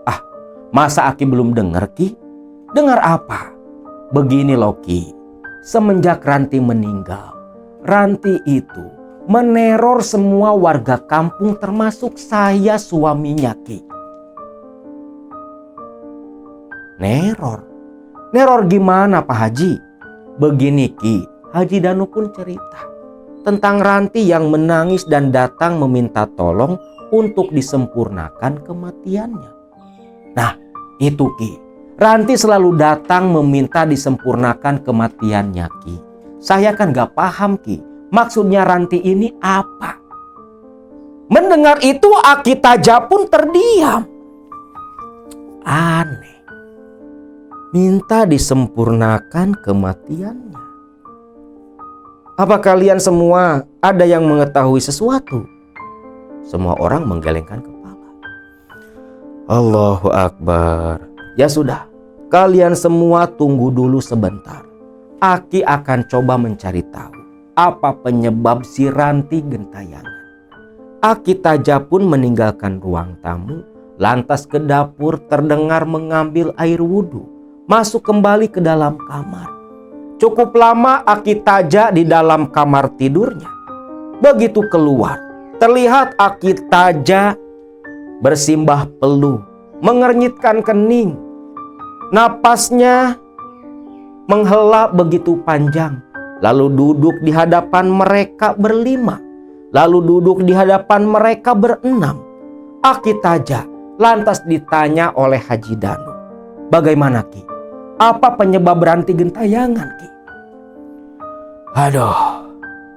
Speaker 1: Ah, masa Aki belum dengar Ki? Dengar apa? Begini loh Ki, semenjak Ranti meninggal, Ranti itu meneror semua warga kampung termasuk saya suaminya Ki. Neror gimana Pak Haji? Begini Ki, Haji Danu pun cerita tentang Ranti yang menangis dan datang meminta tolong untuk disempurnakan kematiannya. Nah itu Ki, Ranti selalu datang meminta disempurnakan kematiannya Ki. Saya kan gak paham Ki, maksudnya Ranti ini apa? Mendengar itu Akitaja pun terdiam. Aneh. Minta disempurnakan kematiannya. Apa kalian semua ada yang mengetahui sesuatu? Semua orang menggelengkan kepala. Allahu Akbar. Ya sudah, kalian semua tunggu dulu sebentar. Aki akan coba mencari tahu apa penyebab si Ranti gentayangan. Akitaja pun meninggalkan ruang tamu, lantas ke dapur terdengar mengambil air wudhu. Masuk kembali ke dalam kamar. Cukup lama Akitaja di dalam kamar tidurnya. Begitu keluar, terlihat Akitaja bersimbah peluh, mengernyitkan kening. Napasnya menghela begitu panjang. Lalu duduk di hadapan mereka berlima. Lalu duduk di hadapan mereka berenam. Akitaja lantas ditanya oleh Haji Danu. Bagaimana Ki? Apa penyebab Ranti gentayangan Ki? Aduh,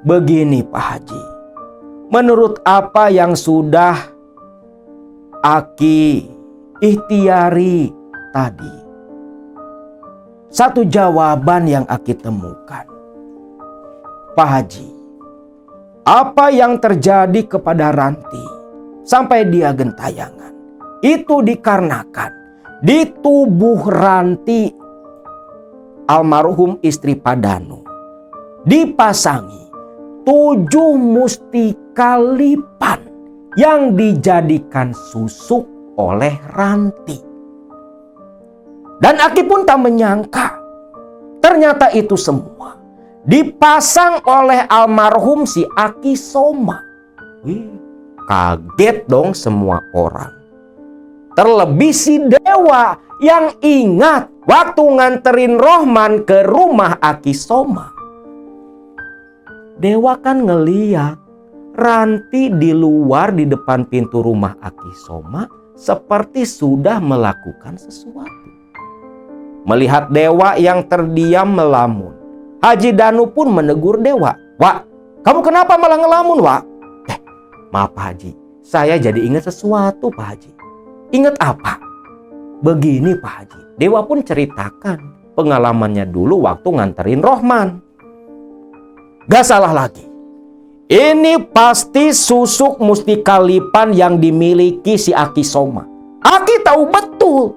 Speaker 1: begini Pak Haji. Menurut apa yang sudah Aki ikhtiari tadi, satu jawaban yang Aki temukan. Pak Haji, apa yang terjadi kepada Ranti sampai dia gentayangan, itu dikarenakan di tubuh Ranti almarhum istri Pak Danu dipasangi 7 mustika lipan yang dijadikan susuk oleh Ranti. Dan Aki pun tak menyangka ternyata itu semua dipasang oleh almarhum si Aki Soma. Kaget dong semua orang. Terlebih si Dewa yang ingat waktu nganterin Rohman ke rumah Aki Soma. Dewa kan ngeliat Ranti di luar di depan pintu rumah Aki Soma seperti sudah melakukan sesuatu. Melihat Dewa yang terdiam melamun, Haji Danu pun menegur Dewa. Wak, kamu kenapa malah ngelamun Wak? Maaf Pak Haji, saya jadi ingat sesuatu Pak Haji. Ingat apa? Begini Pak Haji, Dewa pun ceritakan pengalamannya dulu waktu nganterin Rohman. Gak salah lagi. Ini pasti susuk mustika lipan yang dimiliki si Aki Soma. Aki tahu betul.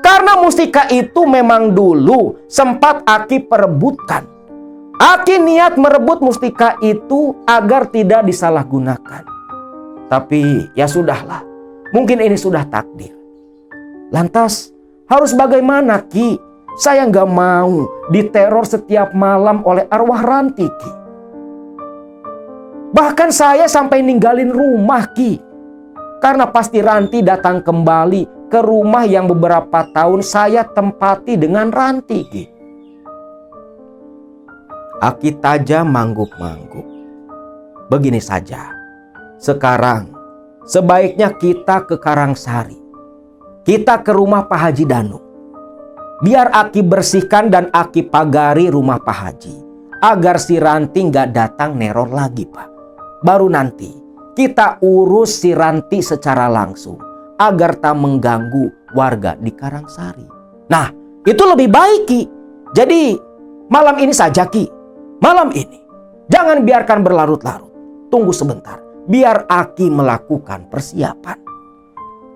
Speaker 1: Karena mustika itu memang dulu sempat Aki perebutkan. Aki niat merebut mustika itu agar tidak disalahgunakan. Tapi ya sudahlah. Mungkin ini sudah takdir. Lantas harus bagaimana Ki? Saya nggak mau diteror setiap malam oleh arwah Ranti, Ki. Bahkan saya sampai ninggalin rumah, Ki. Karena pasti Ranti datang kembali ke rumah yang beberapa tahun saya tempati dengan Ranti, Ki. Aki Taja mangguk-mangguk. Begini saja. Sekarang sebaiknya kita ke Karangsari. Kita ke rumah Pak Haji Danu. Biar Aki bersihkan dan Aki pagari rumah Pak Haji. Agar si Ranti nggak datang neror lagi, Pak. Baru nanti kita urus si Ranti secara langsung. Agar tak mengganggu warga di Karangsari. Nah, itu lebih baik, Ki. Jadi malam ini saja, Ki. Malam ini. Jangan biarkan berlarut-larut. Tunggu sebentar. Biar Aki melakukan persiapan.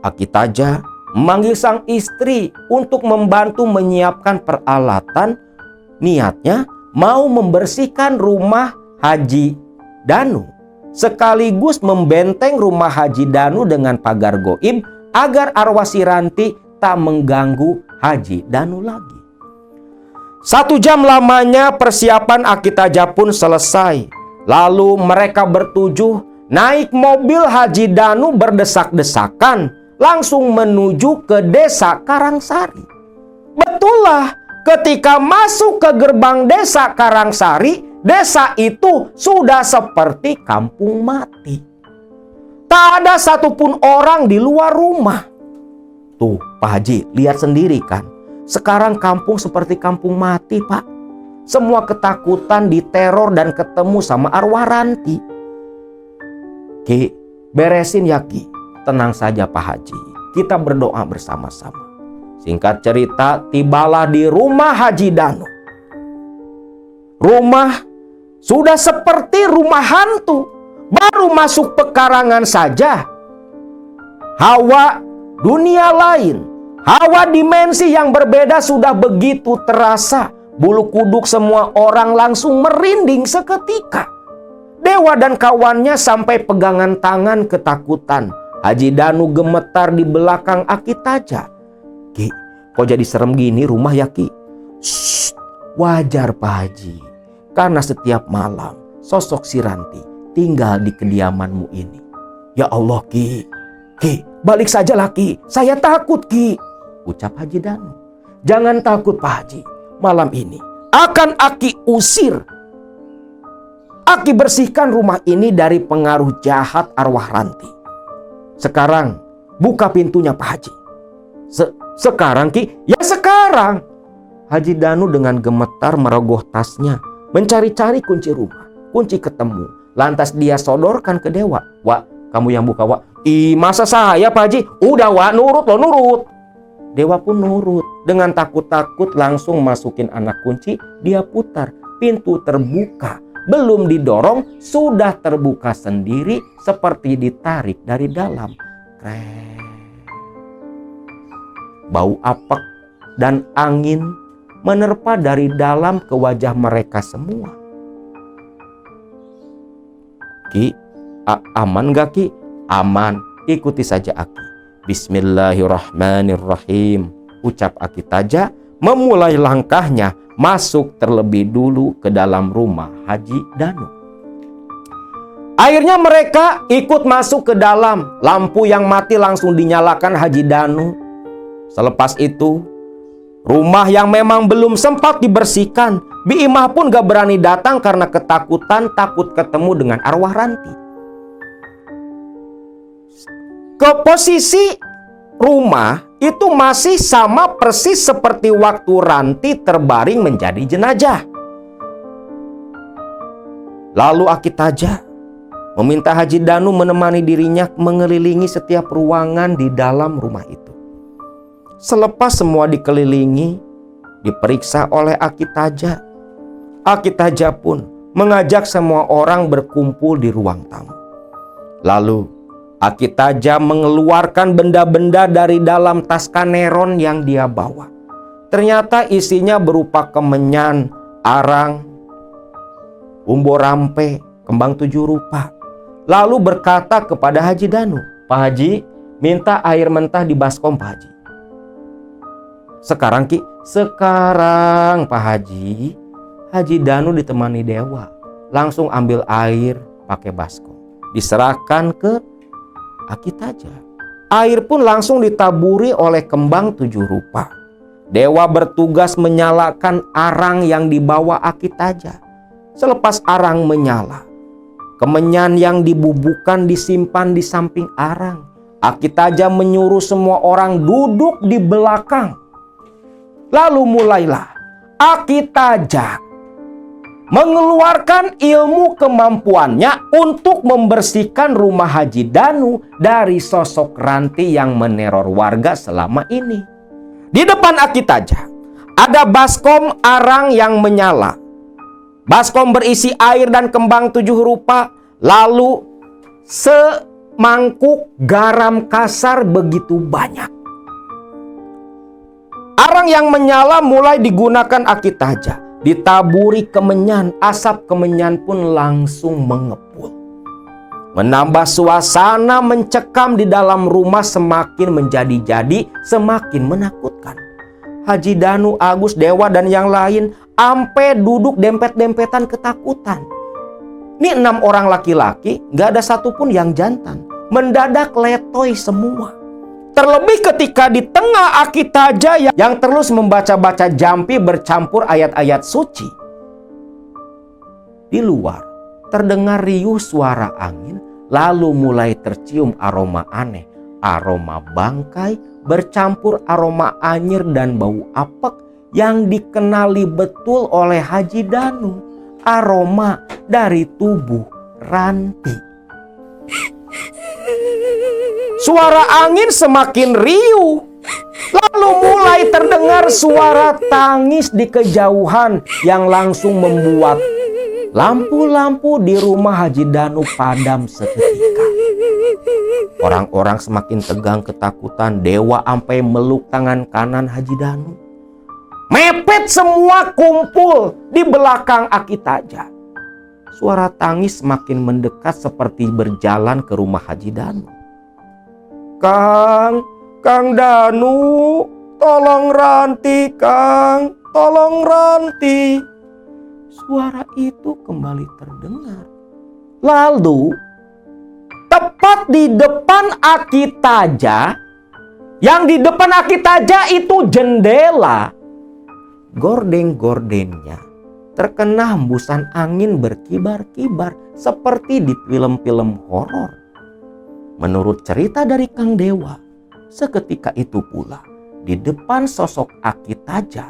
Speaker 1: Aki Taja memanggil sang istri untuk membantu menyiapkan peralatan. Niatnya mau membersihkan rumah Haji Danu. Sekaligus membenteng rumah Haji Danu dengan pagar goib agar arwah si Ranti tak mengganggu Haji Danu lagi. 1 jam lamanya persiapan Aki Taja pun selesai. Lalu mereka bertujuh naik mobil Haji Danu berdesak-desakan langsung menuju ke desa Karangsari. Betullah, ketika masuk ke gerbang desa Karangsari, desa itu sudah seperti kampung mati. Tak ada satupun orang di luar rumah. Tuh, Pak Haji, lihat sendiri kan. Sekarang kampung seperti kampung mati, Pak. Semua ketakutan diteror dan ketemu sama arwah Ranti. Ki, beresin ya, Ki. Tenang saja Pak Haji, kita berdoa bersama-sama. Singkat cerita, tibalah di rumah Haji Danu. Rumah sudah seperti rumah hantu. Baru masuk pekarangan saja, hawa dunia lain, hawa dimensi yang berbeda sudah begitu terasa. Bulu kuduk semua orang langsung merinding seketika. Dewa dan kawannya sampai pegangan tangan ketakutan. Haji Danu gemetar di belakang Aki Taja. Ki, kok jadi serem gini rumah ya, Ki? Shh, wajar Pak Haji. Karena setiap malam sosok si Ranti tinggal di kediamanmu ini. Ya Allah, Ki. Ki, balik saja lah, Ki. Saya takut, Ki. Ucap Haji Danu. Jangan takut Pak Haji. Malam ini akan Aki usir. Aki bersihkan rumah ini dari pengaruh jahat arwah Ranti. Sekarang buka pintunya Pak Haji. Sekarang, Ki? Ya sekarang. Haji Danu dengan gemetar merogoh tasnya, mencari-cari kunci rumah. Kunci ketemu. Lantas dia sodorkan ke Dewa. Wak, kamu yang buka, Wak. Ih, masa saya Pak Haji? Udah, Wak, nurut loh, nurut. Dewa pun nurut. Dengan takut-takut langsung masukin anak kunci. Dia putar. Pintu terbuka. Belum didorong, sudah terbuka sendiri seperti ditarik dari dalam. Bau apek dan angin menerpa dari dalam ke wajah mereka semua. Ki, aman gak, Ki? Aman, ikuti saja Aki. Bismillahirrahmanirrahim. Ucap Aki Taja, memulai langkahnya masuk terlebih dulu ke dalam rumah Haji Danu. Akhirnya mereka ikut masuk ke dalam. Lampu yang mati langsung dinyalakan Haji Danu. Selepas itu, rumah yang memang belum sempat dibersihkan, Bi Imah pun gak berani datang karena ketakutan, takut ketemu dengan arwah Ranti. Ke posisi rumah itu masih sama persis seperti waktu Ranti terbaring menjadi jenazah. Lalu Aki Taja meminta Haji Danu menemani dirinya mengelilingi setiap ruangan di dalam rumah itu. Selepas semua dikelilingi, diperiksa oleh Aki Taja, Aki Taja pun mengajak semua orang berkumpul di ruang tamu. Lalu Aki Taja mengeluarkan benda-benda dari dalam tas kaneron yang dia bawa. Ternyata isinya berupa kemenyan, arang, umbo rampe, kembang 7 rupa. Lalu berkata kepada Haji Danu, Pak Haji, minta air mentah di baskom Pak Haji. Sekarang, Ki, Sekarang Pak Haji, Haji Danu ditemani dewa. Langsung ambil air pakai baskom. Diserahkan ke Aki Taja. Air pun langsung ditaburi oleh kembang 7 rupa. Dewa bertugas menyalakan arang yang dibawa Aki Taja. Selepas arang menyala, kemenyan yang dibubuhkan disimpan di samping arang. Aki Taja menyuruh semua orang duduk di belakang. Lalu mulailah Aki Taja mengeluarkan ilmu kemampuannya untuk membersihkan rumah Haji Danu dari sosok Ranti yang meneror warga selama ini. Di depan Aki Taja ada baskom arang yang menyala. Baskom berisi air dan kembang 7 rupa, lalu semangkuk garam kasar begitu banyak. Arang yang menyala mulai digunakan Aki Taja. Ditaburi kemenyan, asap kemenyan pun langsung mengepul. Menambah suasana mencekam di dalam rumah semakin menjadi-jadi, semakin menakutkan. Haji Danu, Agus, Dewa, dan yang lain ampe duduk dempet-dempetan ketakutan. Ini 6 orang laki-laki, gak ada satupun yang jantan. Mendadak letoy semua. Terlebih ketika di tengah Aki Taja yang terus membaca-baca jampi bercampur ayat-ayat suci. Di luar terdengar riuh suara angin, lalu mulai tercium aroma aneh. Aroma bangkai bercampur aroma anyir dan bau apek yang dikenali betul oleh Haji Danu. Aroma dari tubuh Ranti. Suara angin semakin riuh. Lalu mulai terdengar suara tangis di kejauhan yang langsung membuat lampu-lampu di rumah Haji Danu padam seketika. Orang-orang semakin tegang ketakutan. Dewa sampai meluk tangan kanan Haji Danu. Mepet semua kumpul di belakang Aki Taja. Suara tangis semakin mendekat seperti berjalan ke rumah Haji Danu. Kang Danu, tolong Ranti, Kang, tolong Ranti. Suara itu kembali terdengar. Lalu, tepat di depan Aki Taja, yang di depan Aki Taja itu jendela. Gordeng-gordengnya terkena hembusan angin berkibar-kibar seperti di film-film horor. Menurut cerita dari Kang Dewa, seketika itu pula di depan sosok Aki Taja,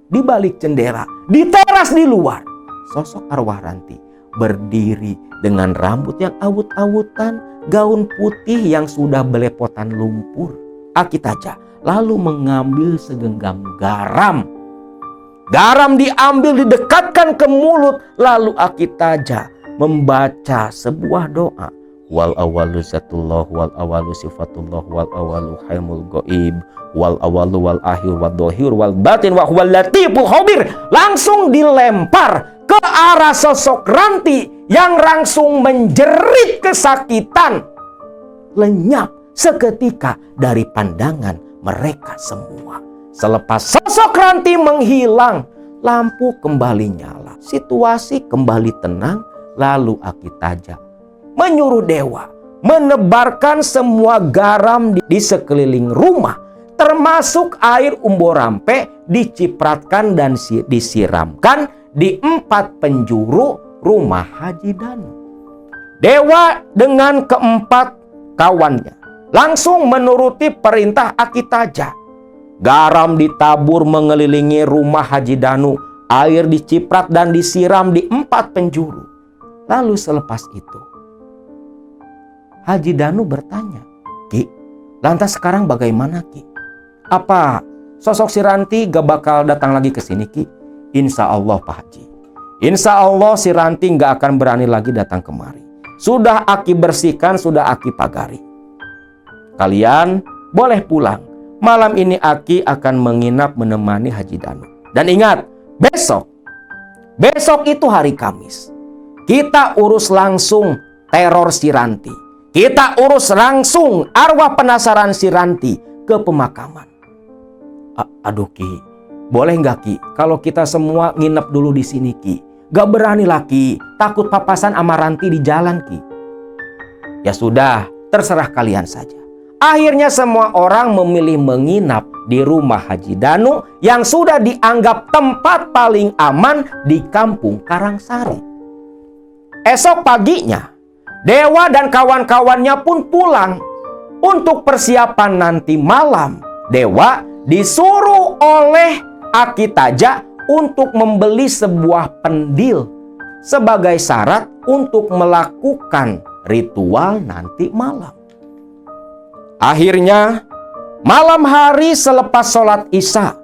Speaker 1: di balik jendela, di teras di luar, sosok arwah Ranti berdiri dengan rambut yang awut-awutan, gaun putih yang sudah belepotan lumpur. Aki Taja lalu mengambil segenggam garam. Garam diambil, didekatkan ke mulut, lalu Aki Taja membaca sebuah doa. Wal awalu zatullah wal awalu sifatullah wal awalu haimul goib wal awalu wal akhir wal dohir wal batin wa huwal latiful khabir. Langsung dilempar ke arah sosok Ranti yang langsung menjerit kesakitan. Lenyap seketika dari pandangan mereka semua. Selepas sosok Ranti menghilang, lampu kembali nyala. Situasi kembali tenang. Lalu Aki Taja menyuruh Dewa menebarkan semua garam di sekeliling rumah, termasuk air umbo-rampe, dicipratkan dan disiramkan di 4 penjuru rumah Haji Danu. Dewa dengan ke-4 kawannya langsung menuruti perintah Aki Taja. Garam ditabur mengelilingi rumah Haji Danu, air diciprat dan disiram di 4 penjuru. Lalu selepas itu Haji Danu bertanya, Ki, lantas sekarang bagaimana Ki? Apa sosok si Ranti gak bakal datang lagi ke sini Ki? Insya Allah Pak Haji. Insya Allah si Ranti gak akan berani lagi datang kemari. Sudah Aki bersihkan, sudah Aki pagari. Kalian boleh pulang. Malam ini Aki akan menginap menemani Haji Danu. Dan ingat, besok itu hari Kamis. Kita urus langsung teror si Ranti. Kita urus langsung arwah penasaran si Ranti ke pemakaman. Aduh Ki, boleh nggak Ki? Kalau kita semua nginep dulu di sini Ki. Gak berani lah Ki, takut papasan sama Ranti di jalan Ki. Ya sudah, terserah kalian saja. Akhirnya semua orang memilih menginap di rumah Haji Danu yang sudah dianggap tempat paling aman di kampung Karangsari. Esok paginya, Dewa dan kawan-kawannya pun pulang. Untuk persiapan nanti malam, Dewa disuruh oleh Aki Taja untuk membeli sebuah pendil sebagai syarat untuk melakukan ritual nanti malam. Akhirnya, malam hari selepas sholat Isya,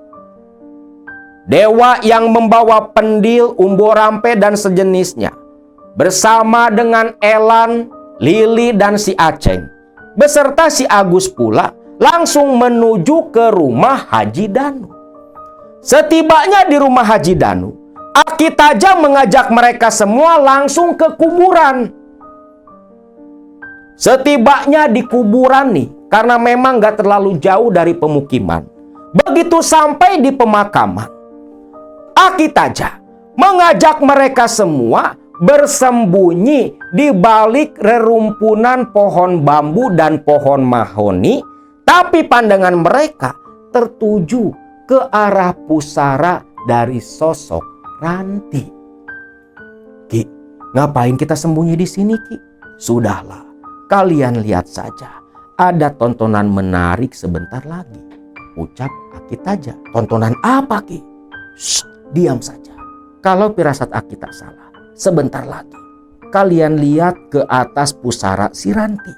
Speaker 1: Dewa yang membawa pendil, umbo rampe dan sejenisnya bersama dengan Elan, Lili dan si Aceng beserta si Agus pula langsung menuju ke rumah Haji Danu. Setibanya di rumah Haji Danu, Aki Taja mengajak mereka semua langsung ke kuburan. Setibanya di kuburan nih, karena memang gak terlalu jauh dari pemukiman. Begitu sampai di pemakaman, Aki Taja mengajak mereka semua bersembunyi di balik rerumpunan pohon bambu dan pohon mahoni, tapi pandangan mereka tertuju ke arah pusara dari sosok Ranti. Ki, ngapain kita sembunyi di sini Ki? Sudahlah, kalian lihat saja. Ada tontonan menarik sebentar lagi, ucap Aki Taja. Tontonan apa Ki? Shh, diam saja. Kalau firasat Aki tak salah, sebentar lagi kalian lihat ke atas pusara si Ranti.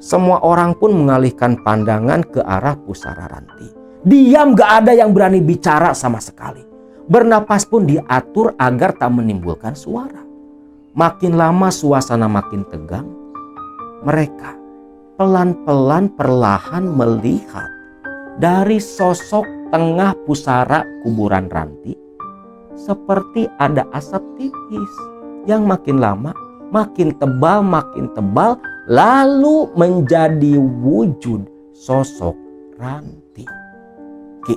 Speaker 1: Semua orang pun mengalihkan pandangan ke arah pusara Ranti. Diam, gak ada yang berani bicara sama sekali. Bernapas pun diatur agar tak menimbulkan suara. Makin lama suasana makin tegang. Mereka pelan-pelan perlahan melihat dari sosok tengah pusara kuburan Ranti seperti ada asap tipis yang makin lama makin tebal lalu menjadi wujud sosok Ranti. Ki,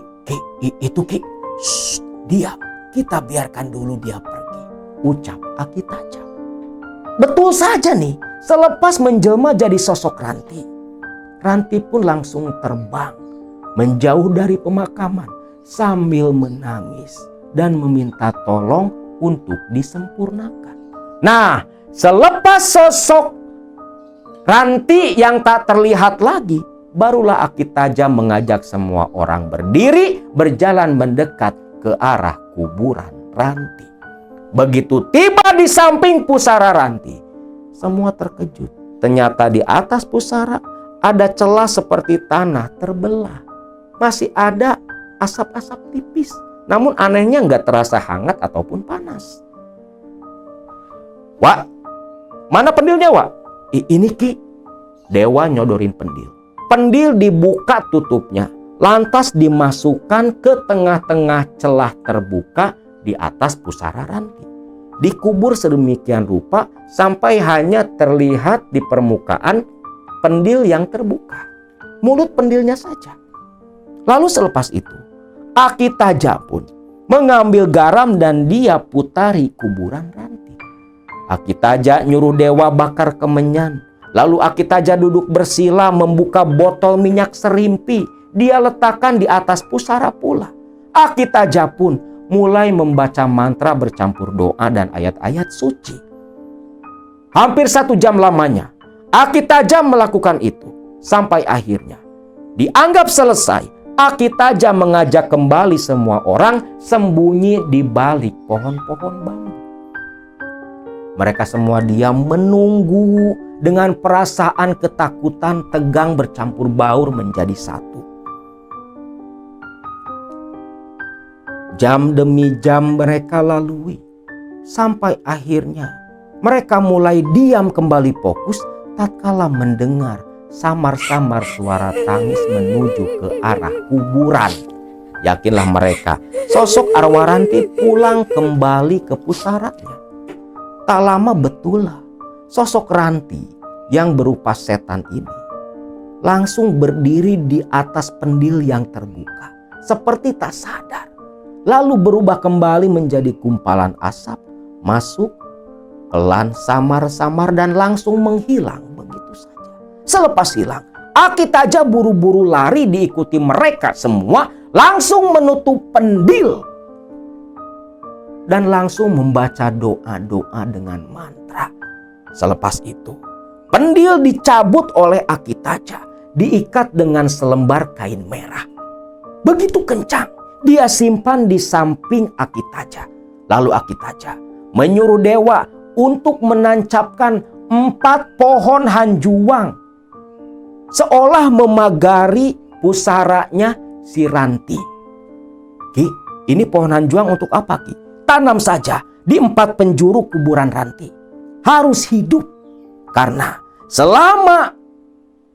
Speaker 1: itu Ki. Shh, diam. Kita biarkan dulu dia pergi, ucap Aki Taja. Betul saja nih, selepas menjelma jadi sosok Ranti, Ranti pun langsung terbang menjauh dari pemakaman sambil menangis dan meminta tolong untuk disempurnakan. Nah, selepas sosok Ranti yang tak terlihat lagi, barulah Aki Taja mengajak semua orang berdiri berjalan mendekat ke arah kuburan Ranti. Begitu tiba di samping pusara Ranti, semua terkejut. Ternyata di atas pusara ada celah seperti tanah terbelah. Masih ada asap-asap tipis. Namun anehnya nggak terasa hangat ataupun panas. Wak, mana pendilnya Wak? Ini Ki. Dewa nyodorin pendil. Pendil dibuka tutupnya, lantas dimasukkan ke tengah-tengah celah terbuka di atas pusara Ranti. Dikubur sedemikian rupa sampai hanya terlihat di permukaan pendil yang terbuka. Mulut pendilnya saja. Lalu selepas itu, Aki Taja pun mengambil garam dan dia putari kuburan Ranti. Aki Taja nyuruh Dewa bakar kemenyan. Lalu Aki Taja duduk bersila membuka botol minyak serimpi. Dia letakkan di atas pusara pula. Aki Taja pun mulai membaca mantra bercampur doa dan ayat-ayat suci. Hampir 1 jam lamanya Aki Taja melakukan itu. Sampai akhirnya dianggap selesai, Aki Taja mengajak kembali semua orang sembunyi di balik pohon-pohon bambu. Mereka semua diam menunggu dengan perasaan ketakutan tegang bercampur baur menjadi satu. Jam demi jam mereka lalui. Sampai akhirnya mereka mulai diam kembali fokus tatkala mendengar samar-samar suara tangis menuju ke arah kuburan. Yakinlah mereka, sosok arwah Ranti pulang kembali ke pusaranya. Tak lama betul lah, sosok Ranti yang berupa setan ini langsung berdiri di atas pendil yang terbuka seperti tak sadar, lalu berubah kembali menjadi gumpalan asap, masuk, pelan, samar-samar, dan langsung menghilang begitu saja. Selepas hilang, Akitaja buru-buru lari diikuti mereka semua, langsung menutup pendil dan langsung membaca doa-doa dengan mantra. Selepas itu, pendil dicabut oleh Akitaja, diikat dengan selembar kain merah. Begitu kencang, dia simpan di samping Akitaja. Lalu Akitaja menyuruh dewa untuk menancapkan 4 pohon hanjuang, seolah memagari pusaranya si Ranti. Ki, ini pohon hanjuang untuk apa, Ki? Tanam saja di 4 penjuru kuburan Ranti. Harus hidup. Karena selama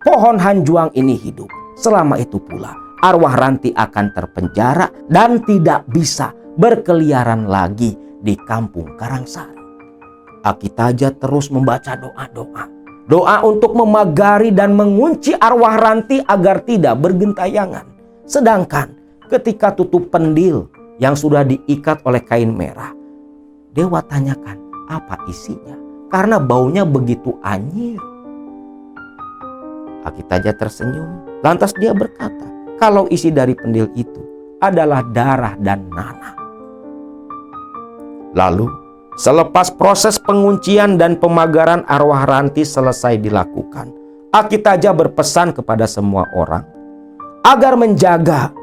Speaker 1: pohon hanjuang ini hidup, selama itu pula arwah Ranti akan terpenjara dan tidak bisa berkeliaran lagi di kampung Karangsari. Akitaja terus membaca doa-doa. Doa untuk memagari dan mengunci arwah Ranti agar tidak bergentayangan. Sedangkan ketika tutup pendil yang sudah diikat oleh kain merah, dewa tanyakan apa isinya karena baunya begitu anyir. Akitaja tersenyum, lantas dia berkata kalau isi dari pendil itu adalah darah dan nanah. Lalu selepas proses penguncian dan pemagaran arwah Ranti selesai dilakukan, Akitaja berpesan kepada semua orang agar menjaga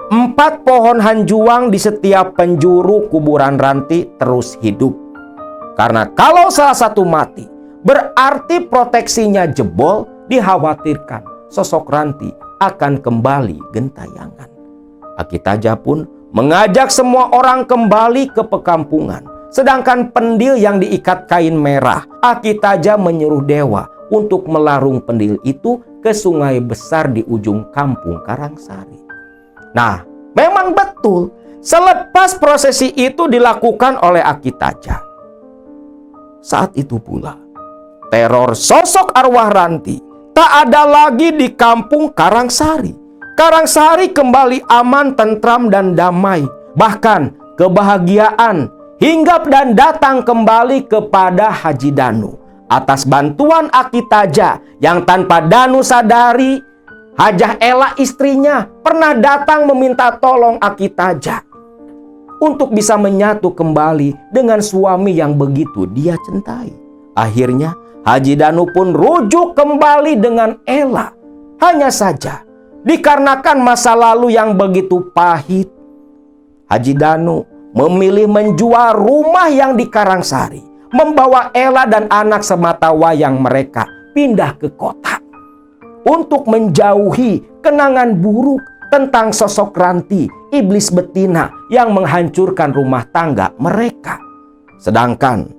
Speaker 1: 4 pohon hanjuang di setiap penjuru kuburan Ranti terus hidup. Karena kalau salah satu mati, berarti proteksinya jebol, dikhawatirkan sosok Ranti akan kembali gentayangan. Akitaja pun mengajak semua orang kembali ke pekampungan. Sedangkan pendil yang diikat kain merah, Akitaja menyuruh dewa untuk melarung pendil itu ke sungai besar di ujung kampung Karangsari. Nah, memang betul, selepas prosesi itu dilakukan oleh Akitaja, saat itu pula teror sosok arwah Ranti tak ada lagi di kampung Karangsari. Karangsari kembali aman, tentram, dan damai. Bahkan kebahagiaan hinggap dan datang kembali kepada Haji Danu. Atas bantuan Akitaja yang tanpa Danu sadari, Hajah Ela istrinya pernah datang meminta tolong Akitaja untuk bisa menyatu kembali dengan suami yang begitu dia cintai. Akhirnya Haji Danu pun rujuk kembali dengan Ela. Hanya saja dikarenakan masa lalu yang begitu pahit, Haji Danu memilih menjual rumah yang di Karangsari, membawa Ela dan anak sematawayang mereka pindah ke kota untuk menjauhi kenangan buruk tentang sosok Ranti, iblis betina yang menghancurkan rumah tangga mereka. Sedangkan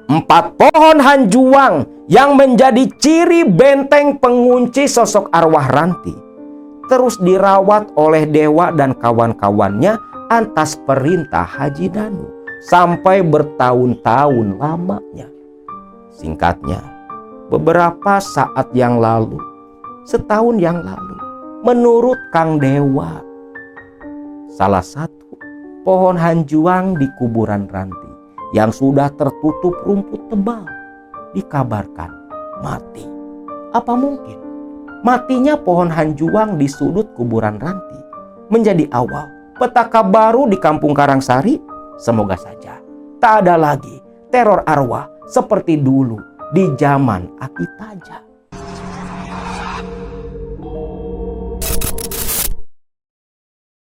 Speaker 1: 4 pohon hanjuang yang menjadi ciri benteng pengunci sosok arwah Ranti terus dirawat oleh dewa dan kawan-kawannya atas perintah Haji Danu sampai bertahun-tahun lamanya. Singkatnya, beberapa saat yang lalu, setahun yang lalu, menurut Kang Dewa, salah satu pohon hanjuang di kuburan Ranti yang sudah tertutup rumput tebal dikabarkan mati. Apa mungkin matinya pohon hanjuang di sudut kuburan Ranti menjadi awal petaka baru di kampung Karangsari? Semoga saja tak ada lagi teror arwah seperti dulu di zaman Akitaja.